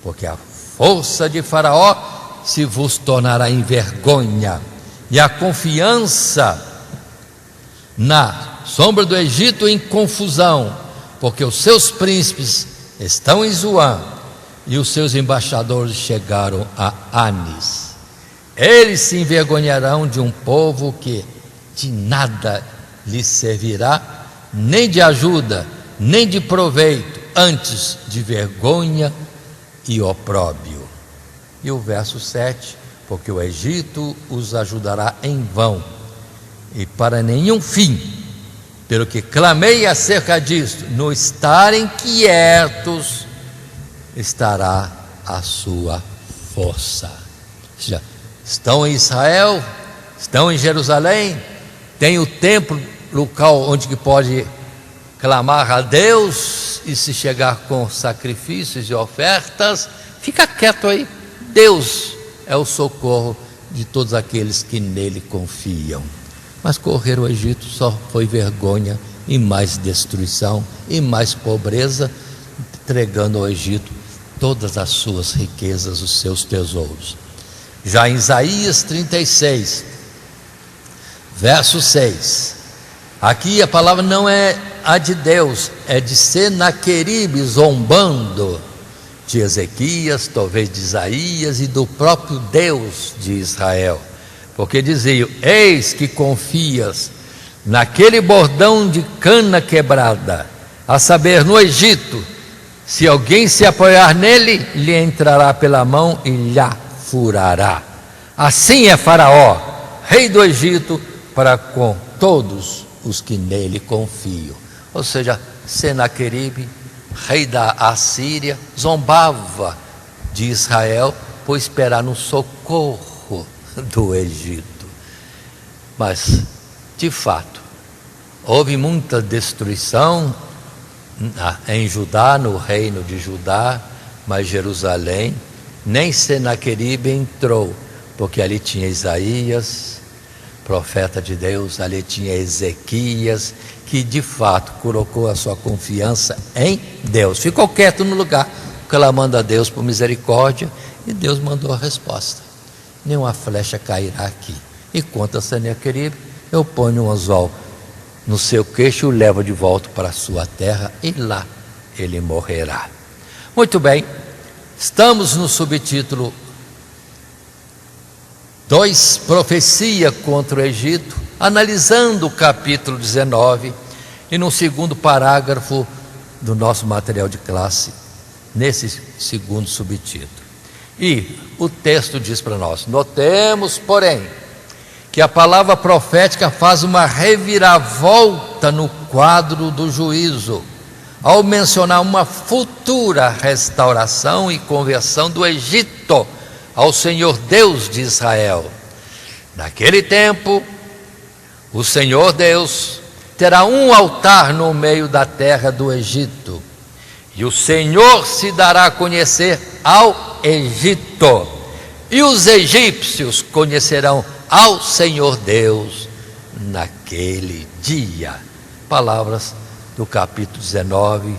porque a força de Faraó se vos tornará em vergonha, e a confiança na sombra do Egito em confusão, porque os seus príncipes estão em Zoan, e os seus embaixadores chegaram a Anis. Eles se envergonharão de um povo que de nada lhes servirá, nem de ajuda, nem de proveito, antes de vergonha e opróbrio. E o verso 7: porque o Egito os ajudará em vão, e para nenhum fim, pelo que clamei acerca disto, no estarem quietos estará a sua força. Ou seja, estão em Israel, estão em Jerusalém, tem o templo, local onde que pode clamar a Deus e se chegar com sacrifícios e ofertas. Fica quieto aí, Deus é o socorro de todos aqueles que nele confiam. Mas correr o Egito só foi vergonha e mais destruição e mais pobreza, entregando ao Egito todas as suas riquezas, os seus tesouros. Já em Isaías 36, verso 6, aqui a palavra não é a de Deus, é de Senaqueribe zombando de Ezequias, talvez de Isaías e do próprio Deus de Israel, porque diziam: eis que confias naquele bordão de cana quebrada, a saber, no Egito. Se alguém se apoiar nele, lhe entrará pela mão e lhe furará. Assim é Faraó, rei do Egito, para com todos os que nele confiam. Ou seja, Senaqueribe, rei da Assíria, zombava de Israel por esperar no socorro do Egito. Mas, de fato, houve muita destruição em Judá, no reino de Judá, mas Jerusalém, nem Senaqueribe entrou, porque ali tinha Isaías, profeta de Deus, ali tinha Ezequias, que de fato colocou a sua confiança em Deus, ficou quieto no lugar, clamando a Deus por misericórdia, e Deus mandou a resposta: nenhuma flecha cairá aqui. E quanto a Senaqueribe, eu ponho um anzol no seu queixo e o levo de volta para a sua terra, e lá ele morrerá. Muito bem, estamos no subtítulo 2, profecia contra o Egito, analisando o capítulo 19 e no segundo parágrafo do nosso material de classe, nesse segundo subtítulo. E o texto diz para nós: notemos, porém, que a palavra profética faz uma reviravolta no quadro do juízo, ao mencionar uma futura restauração e conversão do Egito ao Senhor Deus de Israel. Naquele tempo, o Senhor Deus terá um altar no meio da terra do Egito, e o Senhor se dará a conhecer ao Egito, e os egípcios conhecerão ao Senhor Deus naquele dia. Palavras do capítulo 19,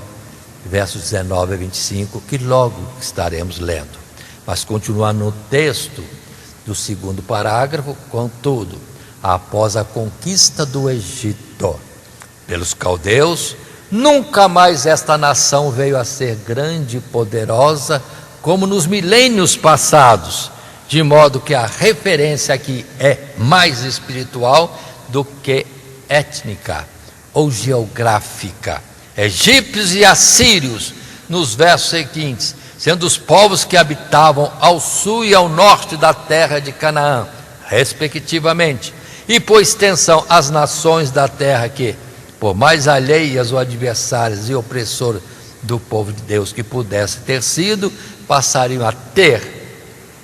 versos 19 a 25, que logo estaremos lendo. Mas continuando no texto do segundo parágrafo: contudo, após a conquista do Egito pelos caldeus, nunca mais esta nação veio a ser grande e poderosa como nos milênios passados, de modo que a referência aqui é mais espiritual do que étnica ou geográfica. Egípcios e assírios, nos versos seguintes, sendo os povos que habitavam ao sul e ao norte da terra de Canaã, respectivamente, e por extensão as nações da terra que, por mais alheias ou adversárias e opressoras do povo de Deus que pudesse ter sido, passariam a ter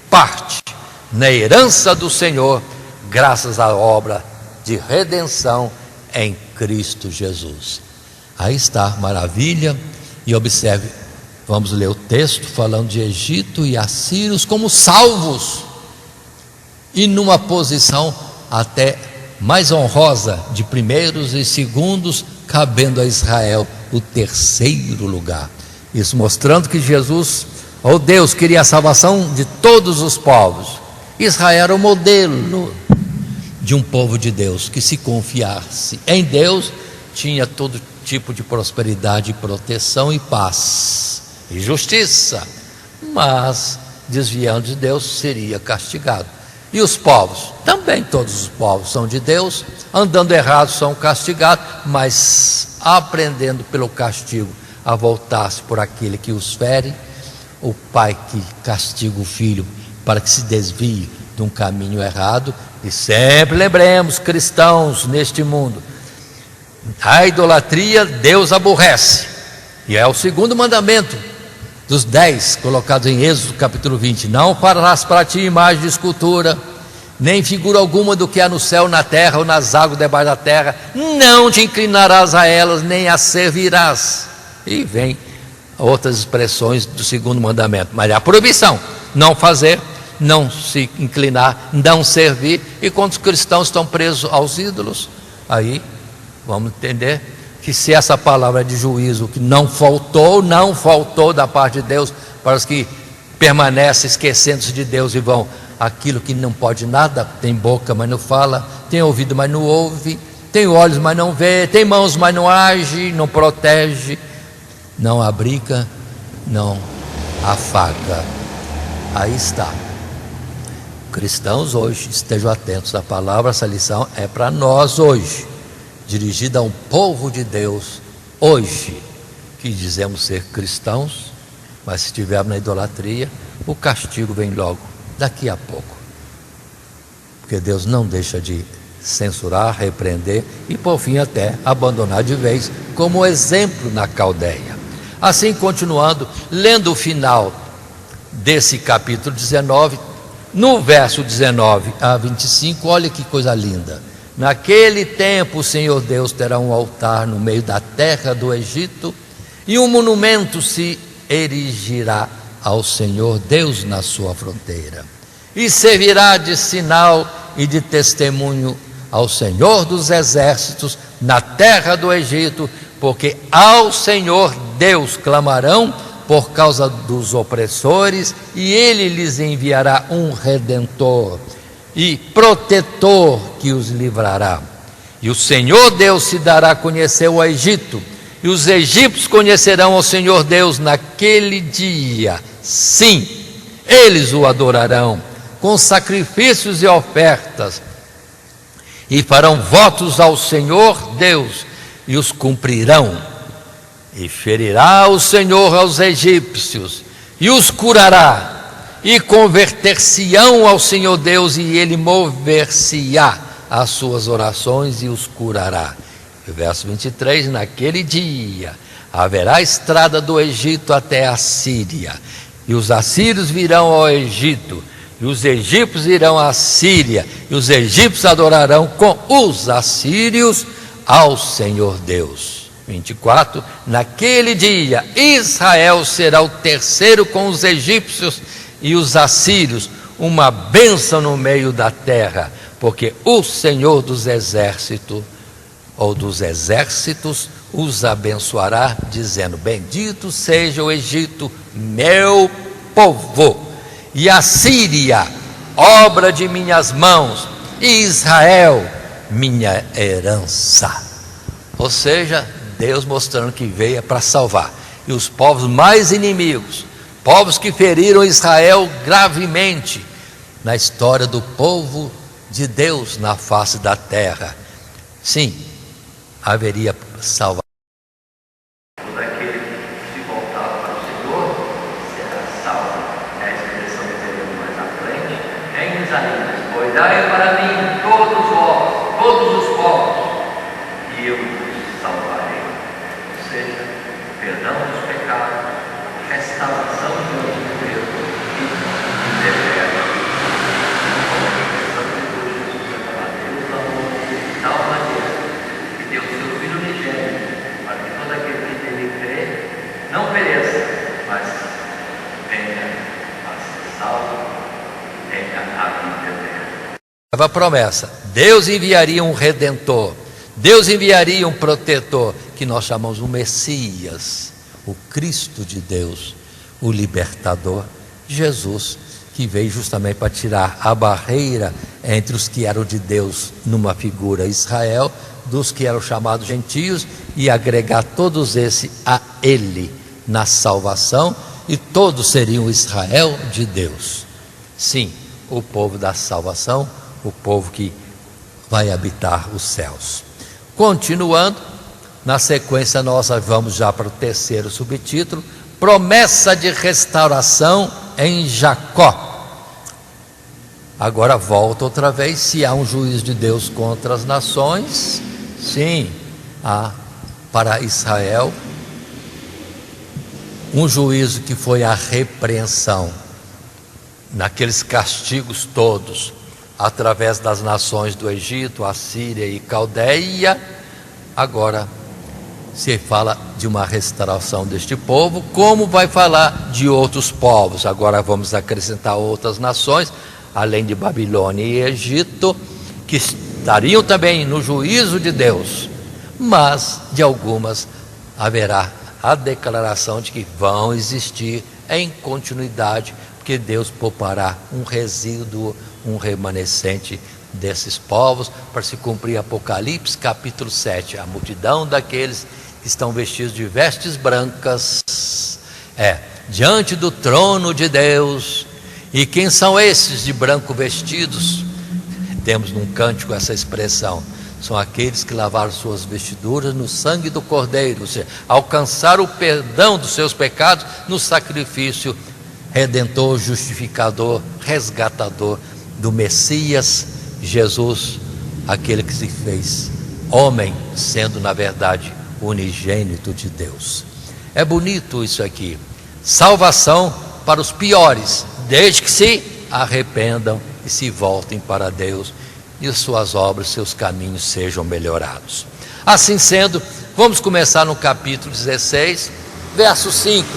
parte na herança do Senhor, graças à obra de redenção em Cristo Jesus. Aí está, maravilha. E observe, vamos ler o texto falando de Egito e assírios como salvos, e numa posição até mais honrosa, de primeiros e segundos, cabendo a Israel o terceiro lugar. Isso mostrando que Jesus, ou Deus, queria a salvação de todos os povos. Israel era o modelo de um povo de Deus que, se confiasse em Deus, tinha todo tipo de prosperidade, proteção e paz e justiça, mas desviando de Deus seria castigado. E os povos, também todos os povos são de Deus, andando errados são castigados, mas aprendendo pelo castigo a voltar-se por aquele que os fere, o pai que castiga o filho para que se desvie de um caminho errado. E sempre lembremos, cristãos neste mundo, a idolatria Deus aborrece, e é o segundo mandamento dos 10 colocados em Êxodo capítulo 20: não farás para ti imagem de escultura, nem figura alguma do que há no céu, na terra ou nas águas debaixo da terra, não te inclinarás a elas, nem as servirás. E vem outras expressões do segundo mandamento, mas é a proibição: não fazer, não se inclinar, não servir. E quando os cristãos estão presos aos ídolos, aí vamos entender que, se essa palavra de juízo que não faltou da parte de Deus para os que permanecem esquecendo-se de Deus e vão aquilo que não pode nada, tem boca mas não fala, tem ouvido mas não ouve, tem olhos mas não vê, tem mãos mas não age, não protege, não abriga, não afaga. Aí está. Cristãos hoje, estejam atentos à palavra. Essa lição é para nós hoje, dirigida a um povo de Deus hoje, que dizemos ser cristãos, mas se estivermos na idolatria, o castigo vem logo, daqui a pouco, porque Deus não deixa de censurar, repreender e por fim até abandonar de vez, como exemplo na Caldeia. Assim, continuando, lendo o final desse capítulo 19, no verso 19 a 25, olha que coisa linda: naquele tempo o Senhor Deus terá um altar no meio da terra do Egito, e um monumento se erigirá ao Senhor Deus na sua fronteira, e servirá de sinal e de testemunho ao Senhor dos exércitos na terra do Egito, porque ao Senhor Deus clamarão por causa dos opressores, e Ele lhes enviará um redentor e protetor que os livrará. E o Senhor Deus se dará a conhecer ao Egito, E os egípcios conhecerão ao Senhor Deus naquele dia. Sim, eles o adorarão com sacrifícios e ofertas, e farão votos ao Senhor Deus, e os cumprirão. E ferirá o Senhor aos egípcios, e os curará, e converter-se-ão ao Senhor Deus, e ele mover-se-á as suas orações e os curará. Verso 23, naquele dia haverá estrada do Egito até a Síria, e os assírios virão ao Egito, e os egípcios irão à Síria, e os egípcios adorarão com os assírios ao Senhor Deus. 24, naquele dia Israel será o terceiro com os egípcios e os assírios, uma bênção no meio da terra, porque o Senhor dos exércitos os abençoará, dizendo: bendito seja o Egito, meu povo, e a Síria, obra de minhas mãos, e Israel, minha herança. Ou seja, Deus mostrando que veio para salvar. E os povos mais inimigos, povos que feriram Israel gravemente na história do povo de Deus na face da terra, sim, haveria salvação. Todo aquele que se voltar para o Senhor será salvo. É a expressão que teremos mais à frente em Isaías: olhai para mim todos vós, todos os povos, e eu vos salvarei. Ou seja, perdão dos pecados, restauração do Deus e dever. Não pereça, mas venha a ser salvo, venha a vida eterna. A promessa: Deus enviaria um redentor, Deus enviaria um protetor, que nós chamamos o Messias, o Cristo de Deus, o libertador, Jesus, que veio justamente para tirar a barreira entre os que eram de Deus, numa figura Israel, dos que eram chamados gentios, e agregar todos esses a Ele na salvação, e todos seriam Israel de Deus. Sim, o povo da salvação, o povo que vai habitar os céus. Continuando, na sequência nós vamos já para o terceiro subtítulo: promessa de restauração em Jacó. Agora volta outra vez: se há um juízo de Deus contra as nações, sim, há para Israel um juízo que foi a repreensão, naqueles castigos todos, através das nações do Egito, Assíria e Caldeia. Agora se fala de uma restauração deste povo, como vai falar de outros povos. Agora vamos acrescentar outras nações, além de Babilônia e Egito, que estariam também no juízo de Deus, mas de algumas haverá a declaração de que vão existir em continuidade, porque Deus poupará um resíduo, um remanescente desses povos, para se cumprir Apocalipse capítulo 7, a multidão daqueles que estão vestidos de vestes brancas, diante do trono de Deus. E quem são esses de branco vestidos? Temos num cântico essa expressão: são aqueles que lavaram suas vestiduras no sangue do Cordeiro, ou seja, alcançaram o perdão dos seus pecados no sacrifício redentor, justificador, resgatador do Messias Jesus, aquele que se fez homem, sendo na verdade unigênito de Deus. É bonito isso aqui: salvação para os piores, desde que se arrependam e se voltem para Deus, e suas obras, seus caminhos sejam melhorados. Assim sendo, vamos começar no capítulo 16, verso 5.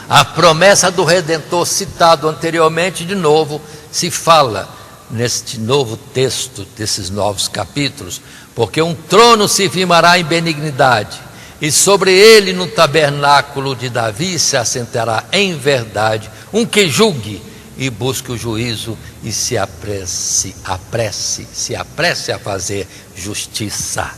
A promessa do Redentor citado anteriormente, de novo se fala neste novo texto, desses novos capítulos: porque um trono se firmará em benignidade, e sobre ele no tabernáculo de Davi se assentará em verdade um que julgue e busque o juízo, e se apresse a fazer justiça.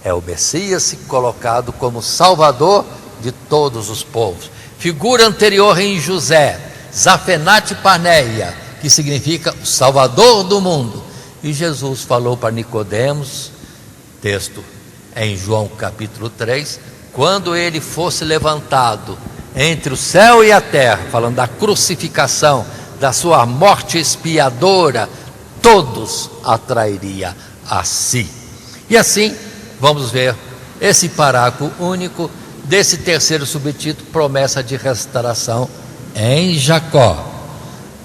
É o Messias colocado como Salvador de todos os povos. Figura anterior em José, Zafenate Paneia, que significa o Salvador do mundo. E Jesus falou para Nicodemos, texto em João capítulo 3, quando ele fosse levantado entre o céu e a terra, falando da crucificação, da sua morte expiadora, todos atrairia a si. E assim, vamos ver esse parágrafo único desse terceiro subtítulo, promessa de restauração em Jacó.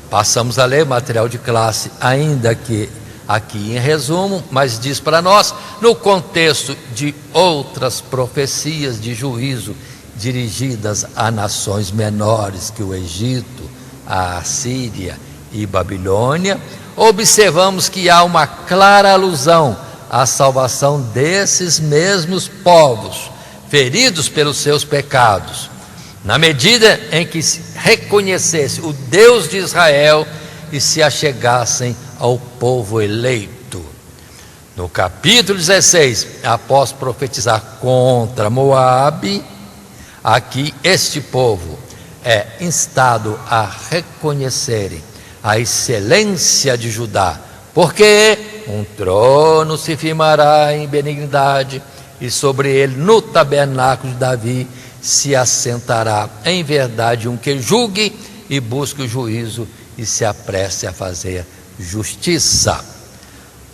Passamos a ler material de classe, ainda que aqui em resumo, mas diz para nós, no contexto de outras profecias de juízo dirigidas a nações menores que o Egito, a Assíria e Babilônia, observamos que há uma clara alusão à salvação desses mesmos povos, feridos pelos seus pecados, na medida em que se reconhecesse o Deus de Israel e se achegassem ao povo eleito. No capítulo 16, após profetizar contra Moabe, aqui este povo é instado a reconhecerem a excelência de Judá, porque um trono se firmará em benignidade, e sobre ele, no tabernáculo de Davi, se assentará em verdade um que julgue e busque o juízo e se apresse a fazer justiça.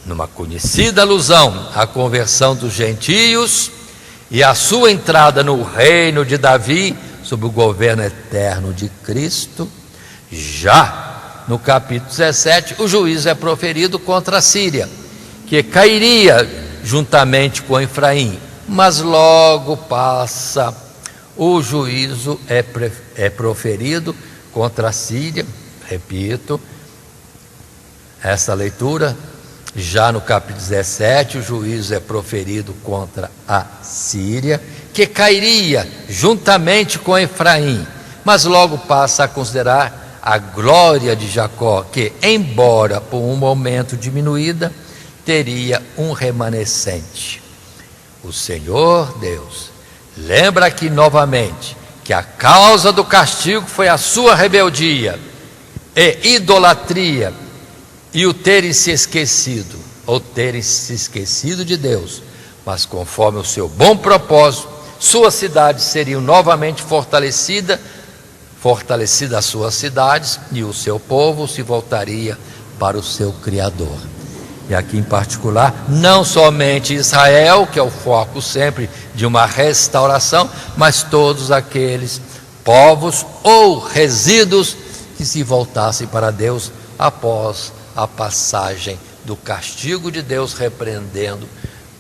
Numa conhecida alusão à conversão dos gentios e à sua entrada no reino de Davi, sob o governo eterno de Cristo, já no capítulo 17, o juízo é proferido contra a Síria, que cairia juntamente com Efraim, mas logo passa, o juízo é proferido contra a Síria. Repito, essa leitura, já no capítulo 17, o juízo é proferido contra a Síria, que cairia juntamente com Efraim, mas logo passa a considerar a glória de Jacó, que, embora por um momento diminuída, teria um remanescente. O Senhor Deus lembra aqui novamente que a causa do castigo foi a sua rebeldia e idolatria e o terem se esquecido, ou terem se esquecido de Deus, mas conforme o seu bom propósito, suas cidades seriam novamente fortalecidas as suas cidades, e o seu povo se voltaria para o seu Criador. E aqui em particular, não somente Israel, que é o foco sempre de uma restauração, mas todos aqueles povos ou resíduos que se voltassem para Deus após a passagem do castigo de Deus, repreendendo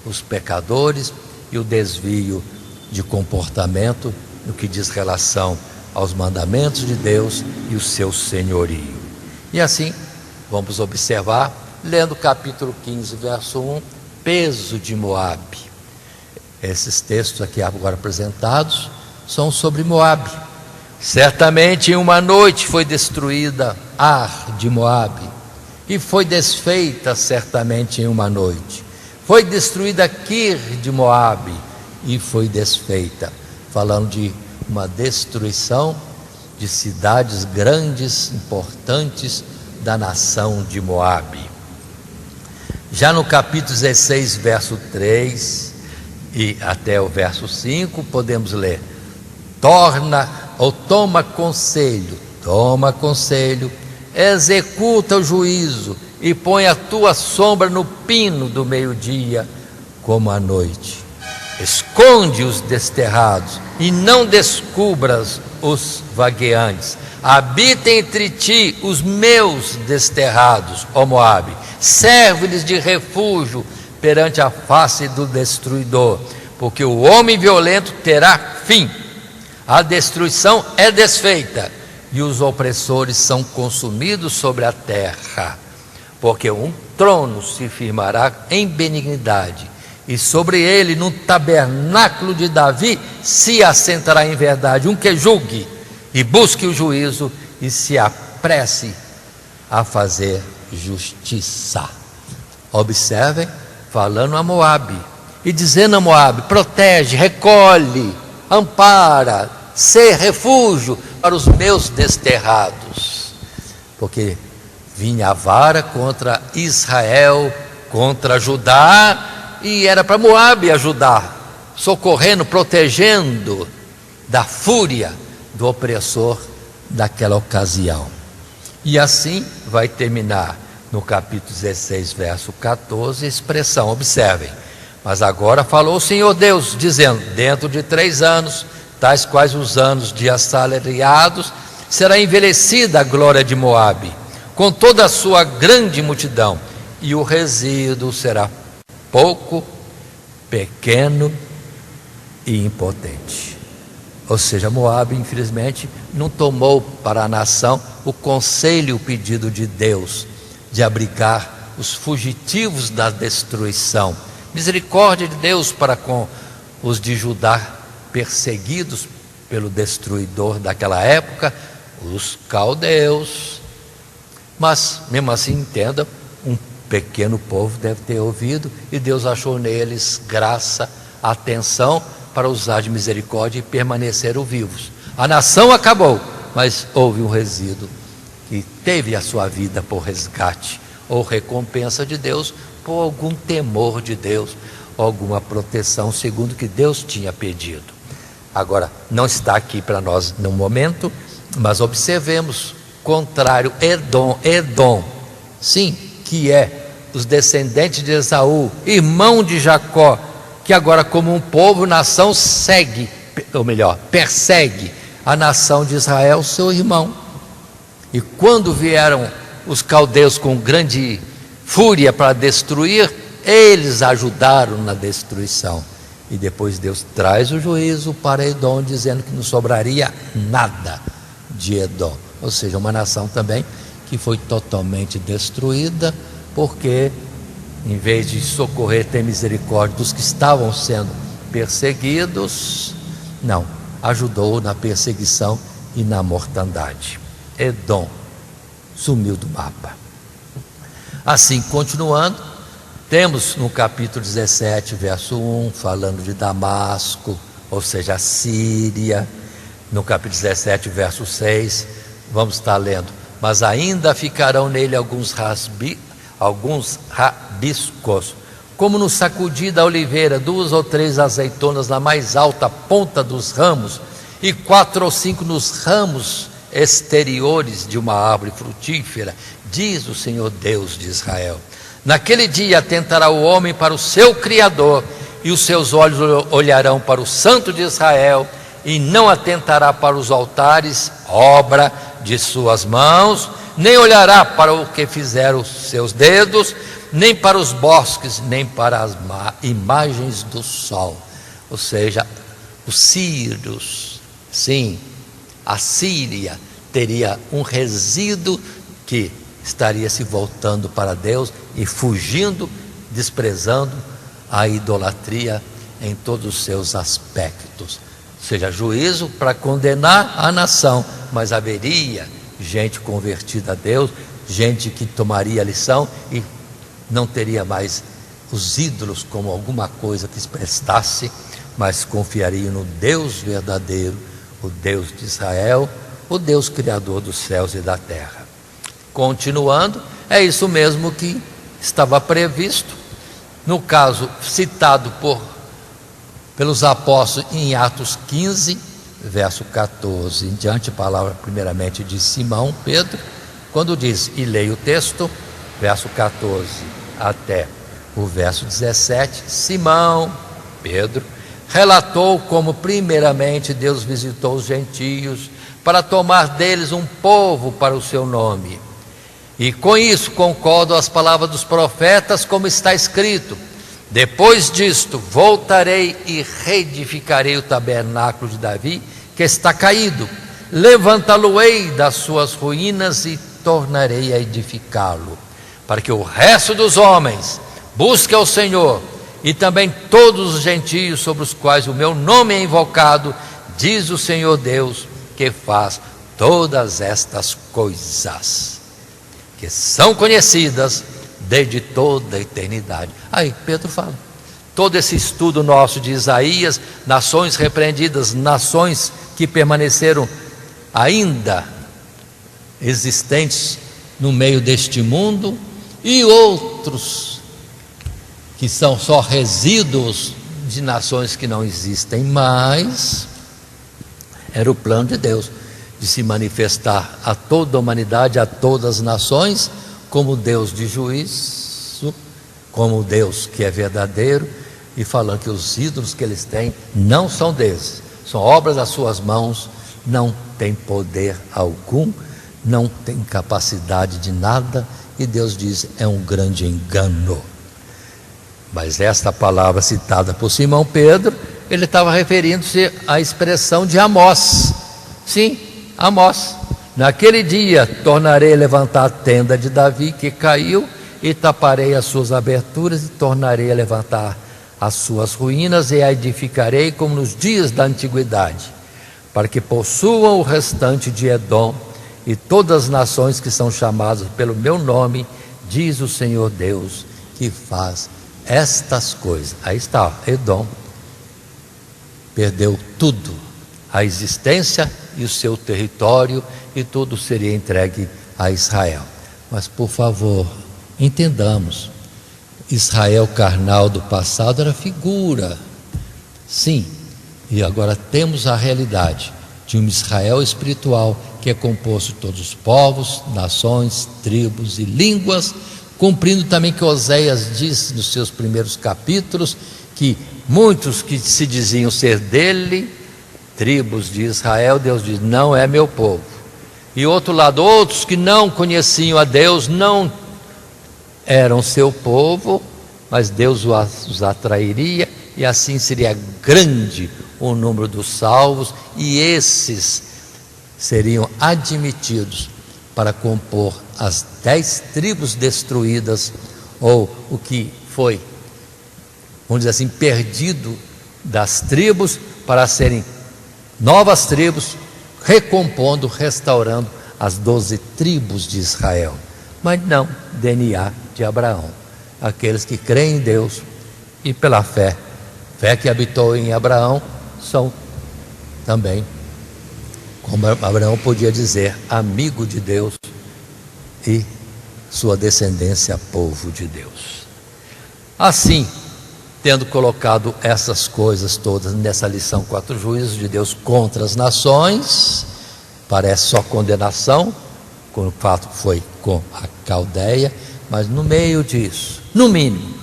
os pecadores e o desvio de comportamento no que diz relação aos mandamentos de Deus e o seu senhorio. E assim, vamos observar, lendo o capítulo 15, verso 1, peso de Moabe. Esses textos aqui agora apresentados são sobre Moabe. Certamente em uma noite foi destruída Ar de Moabe, e foi desfeita certamente em uma noite. Foi destruída Kir de Moabe, e foi desfeita. Falando de uma destruição de cidades grandes, importantes da nação de Moabe. Já no capítulo 16, verso 3 e até o verso 5, podemos ler: toma conselho, executa o juízo e põe a tua sombra no pino do meio-dia como à noite. Esconde os desterrados e não descubras os vagueantes. Habita entre ti os meus desterrados, ó Moabe. Serve-lhes de refúgio perante a face do destruidor, porque o homem violento terá fim. A destruição é desfeita e os opressores são consumidos sobre a terra, porque um trono se firmará em benignidade, e sobre ele, no tabernáculo de Davi, se assentará em verdade um que julgue e busque o juízo e se apresse a fazer justiça. Observem, falando a Moabe, e dizendo a Moabe: protege, recolhe, ampara, sê refúgio para os meus desterrados. Porque vinha a vara contra Israel, contra Judá, e era para Moabe ajudar, socorrendo, protegendo da fúria do opressor daquela ocasião. E assim vai terminar no capítulo 16, verso 14, a expressão, observem: mas agora falou o Senhor Deus, dizendo: dentro de 3 anos, tais quais os anos de assalariados, será envelhecida a glória de Moabe, com toda a sua grande multidão, e o resíduo será pouco, pequeno e impotente. Ou seja, Moabe, infelizmente, não tomou para a nação o conselho, o pedido de Deus, de abrigar os fugitivos da destruição. Misericórdia de Deus para com os de Judá, perseguidos pelo destruidor daquela época, os caldeus. Mas, mesmo assim, entenda, um pequeno povo deve ter ouvido, e Deus achou neles graça, atenção, para usar de misericórdia e permaneceram vivos. A nação acabou, mas houve um resíduo que teve a sua vida por resgate, ou recompensa de Deus, por algum temor de Deus, alguma proteção, segundo o que Deus tinha pedido. Agora, não está aqui para nós no momento, mas observemos, contrário, Edom, sim, que é os descendentes de Esaú, irmão de Jacó, que agora, como um povo, nação, persegue a nação de Israel, seu irmão. E quando vieram os caldeus com grande fúria para destruir, eles ajudaram na destruição. E depois Deus traz o juízo para Edom, dizendo que não sobraria nada de Edom. Ou seja, uma nação também que foi totalmente destruída, porque em vez de socorrer, ter misericórdia dos que estavam sendo perseguidos, não, ajudou na perseguição e na mortandade. Edom sumiu do mapa. Assim, continuando, temos no capítulo 17, verso 1, falando de Damasco, ou seja, a Síria. No capítulo 17, verso 6, vamos estar lendo: mas ainda ficarão nele alguns rabiscos, como no sacudir da oliveira, 2 ou 3 azeitonas na mais alta ponta dos ramos, e 4 ou 5 nos ramos exteriores de uma árvore frutífera, diz o Senhor Deus de Israel. Naquele dia atentará o homem para o seu Criador, e os seus olhos olharão para o Santo de Israel, e não atentará para os altares, obra de suas mãos, nem olhará para o que fizeram os seus dedos, nem para os bosques, nem para as imagens do sol. Ou seja, os sírios, sim, a Síria teria um resíduo que estaria se voltando para Deus e fugindo, desprezando a idolatria em todos os seus aspectos. Ou seja, juízo para condenar a nação, mas haveria gente convertida a Deus, gente que tomaria a lição e não teria mais os ídolos como alguma coisa que prestasse, mas confiaria no Deus verdadeiro, o Deus de Israel, o Deus criador dos céus e da terra. Continuando, é isso mesmo que estava previsto, no caso citado pelos apóstolos em Atos 15, verso 14 em diante, palavra primeiramente de Simão Pedro, quando diz, e leia o texto, verso 14 até o verso 17, Simão Pedro relatou como primeiramente Deus visitou os gentios para tomar deles um povo para o seu nome. E com isso concordo as palavras dos profetas, como está escrito: depois disto voltarei e reedificarei o tabernáculo de Davi, que está caído, levantá-lo-ei das suas ruínas e tornarei a edificá-lo, para que o resto dos homens busque ao Senhor, e também todos os gentios sobre os quais o meu nome é invocado, diz o Senhor Deus, que faz todas estas coisas, que são conhecidas desde toda a eternidade. Aí Pedro fala, todo esse estudo nosso de Isaías, nações repreendidas, nações que permaneceram ainda existentes no meio deste mundo, e outros que são só resíduos de nações que não existem mais. Era o plano de Deus de se manifestar a toda a humanidade, a todas as nações, como Deus de juízo, como Deus que é verdadeiro, e falando que os ídolos que eles têm não são deles, são obras das suas mãos, não têm poder algum, não têm capacidade de nada, e Deus diz: é um grande engano. Mas esta palavra citada por Simão Pedro, ele estava referindo-se à expressão de Amós. Sim, Amós: naquele dia tornarei a levantar a tenda de Davi que caiu, e taparei as suas aberturas, e tornarei a levantar as suas ruínas, e a edificarei como nos dias da antiguidade, para que possuam o restante de Edom e todas as nações que são chamadas pelo meu nome, diz o Senhor Deus, que faz estas coisas. Aí está, Edom perdeu tudo, a existência e o seu território, e tudo seria entregue a Israel. Mas por favor, entendamos, Israel carnal do passado era figura, sim, e agora temos a realidade de um Israel espiritual, que é composto de todos os povos, nações, tribos e línguas, cumprindo também que Oséias disse nos seus primeiros capítulos, que muitos que se diziam ser dele, tribos de Israel, Deus diz: não é meu povo. E outro lado, outros que não conheciam a Deus, não eram seu povo, mas Deus os atrairia, e assim seria grande o número dos salvos, e esses seriam admitidos para compor as 10 tribos destruídas, ou o que foi, vamos dizer assim, perdido das tribos, para serem novas tribos, recompondo, restaurando as 12 tribos de Israel. Mas não, DNA de Abraão, aqueles que creem em Deus e pela fé que habitou em Abraão, são também, como Abraão podia dizer, amigo de Deus, e sua descendência, povo de Deus. Assim, tendo colocado essas coisas todas nessa lição 4 juízos de Deus contra as nações, parece só condenação, com o fato que foi com a Caldeia, mas no meio disso, no mínimo,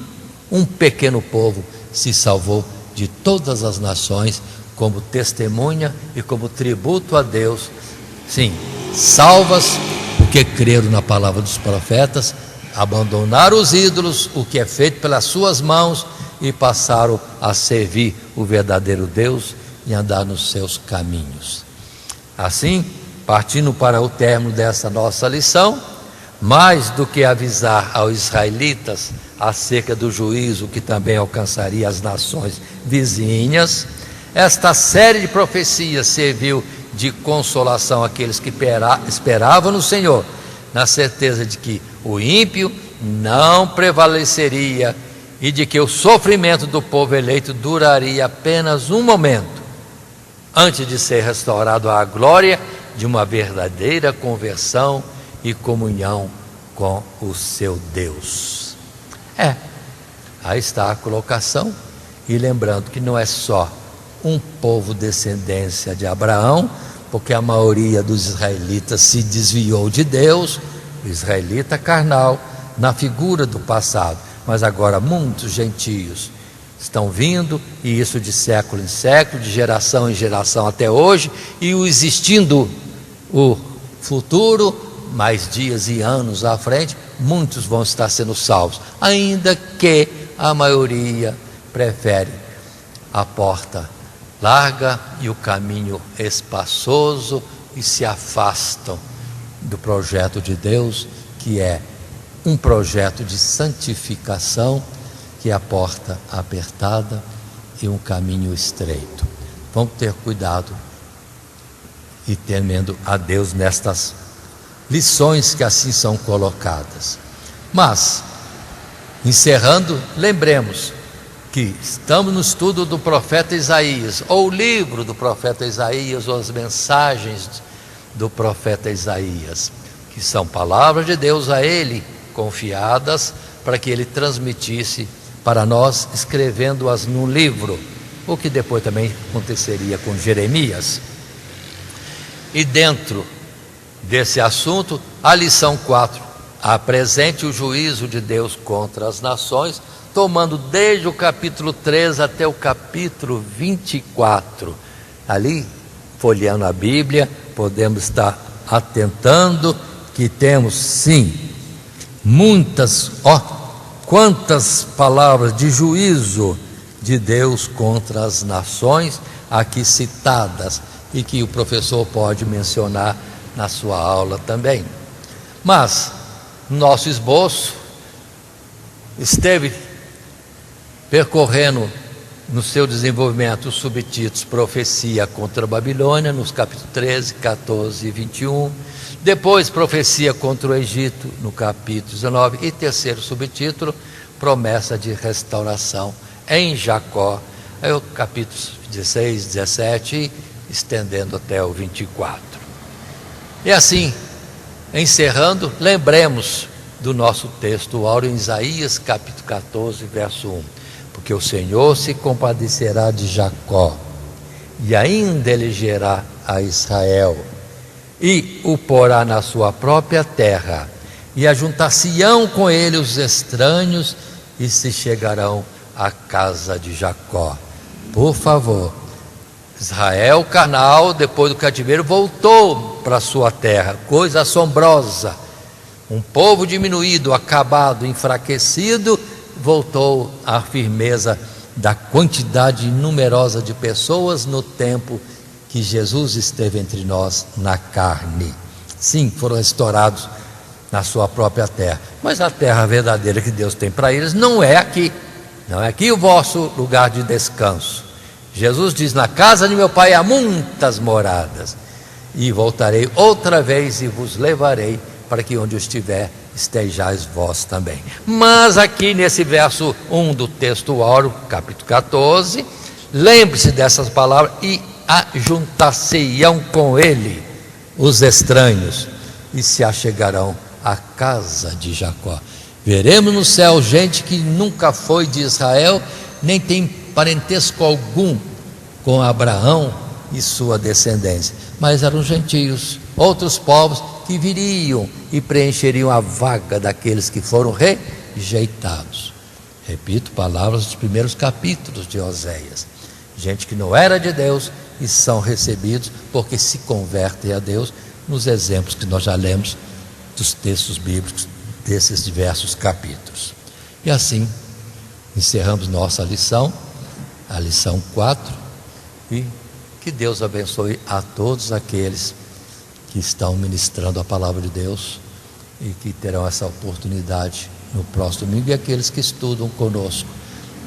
um pequeno povo se salvou de todas as nações, como testemunha e como tributo a Deus. Sim, salvas porque creram na palavra dos profetas, abandonaram os ídolos, o que é feito pelas suas mãos, e passaram a servir o verdadeiro Deus e andar nos seus caminhos. Assim, partindo para o término dessa nossa lição, mais do que avisar aos israelitas acerca do juízo que também alcançaria as nações vizinhas, esta série de profecias serviu de consolação àqueles que esperavam no Senhor, na certeza de que o ímpio não prevaleceria e de que o sofrimento do povo eleito duraria apenas um momento, antes de ser restaurado à glória de uma verdadeira conversão e comunhão com o seu Deus. Aí está a colocação, e lembrando que não é só um povo descendência de Abraão, porque a maioria dos israelitas se desviou de Deus, o israelita carnal, na figura do passado, mas agora muitos gentios estão vindo, e isso de século em século, de geração em geração até hoje, e existindo o futuro, mais dias e anos à frente, muitos vão estar sendo salvos, ainda que a maioria prefere a porta larga e o caminho espaçoso, e se afastam do projeto de Deus, que é um projeto de santificação, que é a porta apertada e um caminho estreito. Vamos ter cuidado e temendo a Deus nestas lições que assim são colocadas. Mas, encerrando, lembremos que estamos no estudo do profeta Isaías, ou o livro do profeta Isaías, ou as mensagens do profeta Isaías, que são palavras de Deus a ele, confiadas para que ele transmitisse para nós, escrevendo-as num livro, o que depois também aconteceria com Jeremias. E dentro desse assunto, a lição 4, apresente o juízo de Deus contra as nações, tomando desde o capítulo 3 até o capítulo 24. Ali, folheando a Bíblia, podemos estar atentando que temos sim muitas, quantas palavras de juízo de Deus contra as nações aqui citadas, e que o professor pode mencionar na sua aula também. Mas nosso esboço esteve percorrendo no seu desenvolvimento os subtítulos Profecia contra a Babilônia, nos capítulos 13, 14 e 21, depois Profecia contra o Egito, no capítulo 19, e terceiro subtítulo, Promessa de Restauração em Jacó, é o capítulo 16, 17, estendendo até o 24. E assim, encerrando, lembremos do nosso texto áureo em Isaías capítulo 14, verso 1. Porque o Senhor se compadecerá de Jacó, e ainda elegerá a Israel, e o porá na sua própria terra, e ajuntar-se-ão com ele os estranhos, e se chegarão à casa de Jacó. Por favor, Israel, carnal, depois do cativeiro, voltou para a sua terra, coisa assombrosa. Um povo diminuído, acabado, enfraquecido, voltou à firmeza da quantidade numerosa de pessoas no tempo que Jesus esteve entre nós na carne. Sim, foram restaurados na sua própria terra, mas a terra verdadeira que Deus tem para eles não é aqui, não é aqui o vosso lugar de descanso. Jesus diz: na casa de meu pai há muitas moradas, e voltarei outra vez e vos levarei, para que onde eu estiver estejais vós também. Mas aqui nesse verso 1 do texto áureo, capítulo 14, lembre-se dessas palavras: e ajuntar-se-ão com ele os estranhos, e se achegarão à casa de Jacó. Veremos no céu gente que nunca foi de Israel, nem tem parentesco algum com Abraão e sua descendência, mas eram gentios, outros povos que viriam e preencheriam a vaga daqueles que foram rejeitados. Repito, palavras dos primeiros capítulos de Oséias. Gente que não era de Deus e são recebidos porque se convertem a Deus, nos exemplos que nós já lemos dos textos bíblicos desses diversos capítulos. E assim encerramos nossa lição, a lição 4, e que Deus abençoe a todos aqueles que estão ministrando a palavra de Deus e que terão essa oportunidade no próximo domingo, e aqueles que estudam conosco.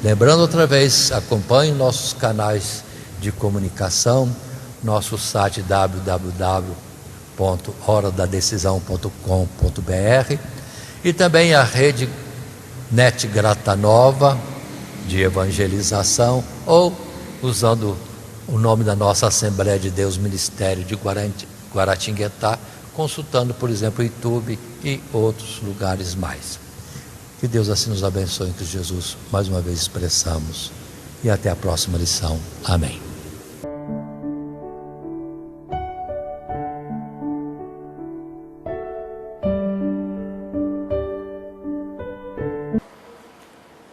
Lembrando outra vez, acompanhe nossos canais de comunicação, nosso site www.horadadecisão.com.br, e também a rede Net Grata Nova de evangelização, ou usando o nome da nossa Assembleia de Deus Ministério de Guaratinguetá, consultando, por exemplo, o YouTube e outros lugares mais. Que Deus assim nos abençoe, em Cristo Jesus, mais uma vez expressamos, e até a próxima lição. Amém.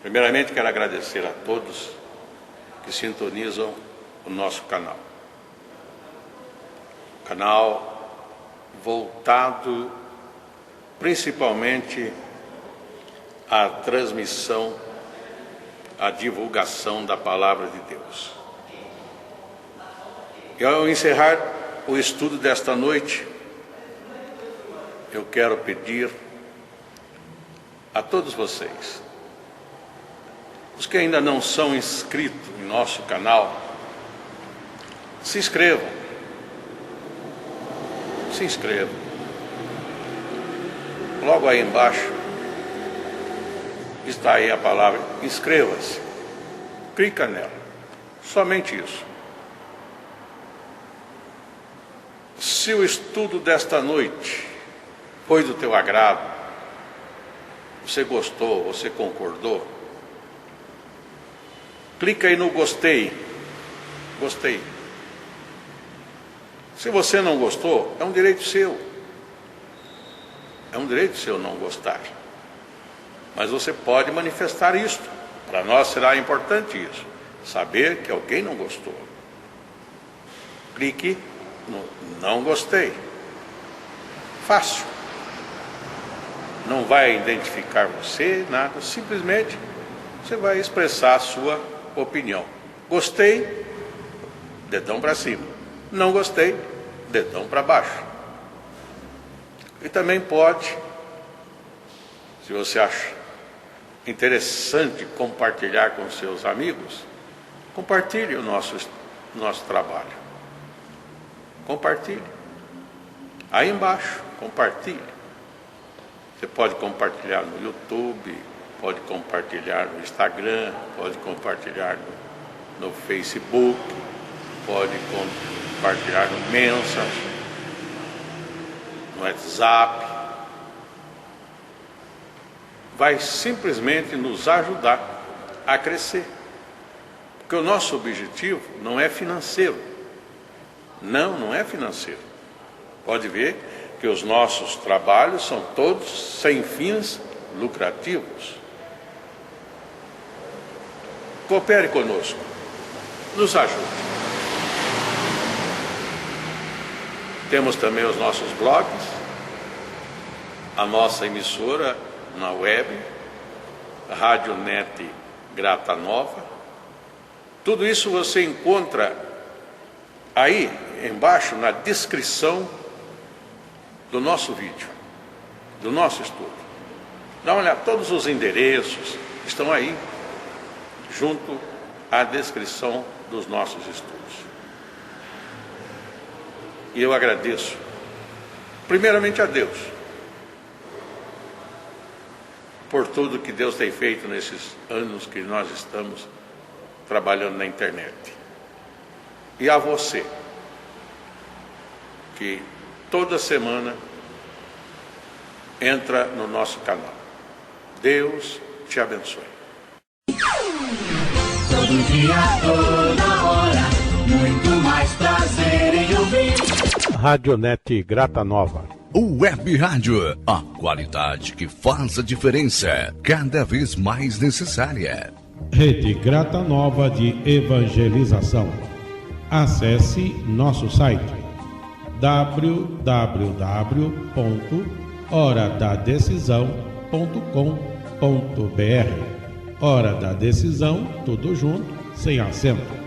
Primeiramente, quero agradecer a todos que sintonizam o nosso canal. Canal voltado principalmente à transmissão, à divulgação da palavra de Deus. E ao encerrar o estudo desta noite, eu quero pedir a todos vocês, os que ainda não são inscritos em nosso canal, se inscrevam. Se inscrevam. Logo aí embaixo está aí a palavra inscreva-se. clica nela. Somente isso. Se o estudo desta noite foi do teu agrado, você gostou, você concordou, clica aí no gostei. Gostei. Se você não gostou, é um direito seu. É um direito seu não gostar. Mas você pode manifestar isto. Para nós será importante isso. Saber que alguém não gostou. Clique no não gostei. Fácil. Não vai identificar você, nada. Simplesmente você vai expressar a sua opinião. Gostei, dedão para cima. Não gostei, dedão para baixo. E também pode, se você acha interessante compartilhar com seus amigos, compartilhe o nosso trabalho. Compartilhe. Aí embaixo, compartilhe. Você pode compartilhar no YouTube, pode compartilhar no Instagram, pode compartilhar no Facebook, pode compartilhar no Messenger, no WhatsApp. Vai simplesmente nos ajudar a crescer. Porque o nosso objetivo não é financeiro. Não é financeiro. Pode ver que os nossos trabalhos são todos sem fins lucrativos. Coopere conosco. Nos ajude. Temos também os nossos blogs, a nossa emissora na web, Rádio Net Grata Nova. Tudo isso você encontra aí embaixo na descrição do nosso vídeo, do nosso estudo. Dá uma olhada, todos os endereços estão aí, junto à descrição dos nossos estudos. E eu agradeço, primeiramente a Deus, por tudo que Deus tem feito nesses anos que nós estamos trabalhando na internet. E a você, que toda semana entra no nosso canal. Deus te abençoe. Todo dia, toda hora, muito mais prazer em ouvir. Radionet Grata Nova. Web Rádio, a qualidade que faz a diferença, cada vez mais necessária. Rede Grata Nova de Evangelização. Acesse nosso site www.horadadecisão.com.br. Hora da Decisão, tudo junto, sem acento.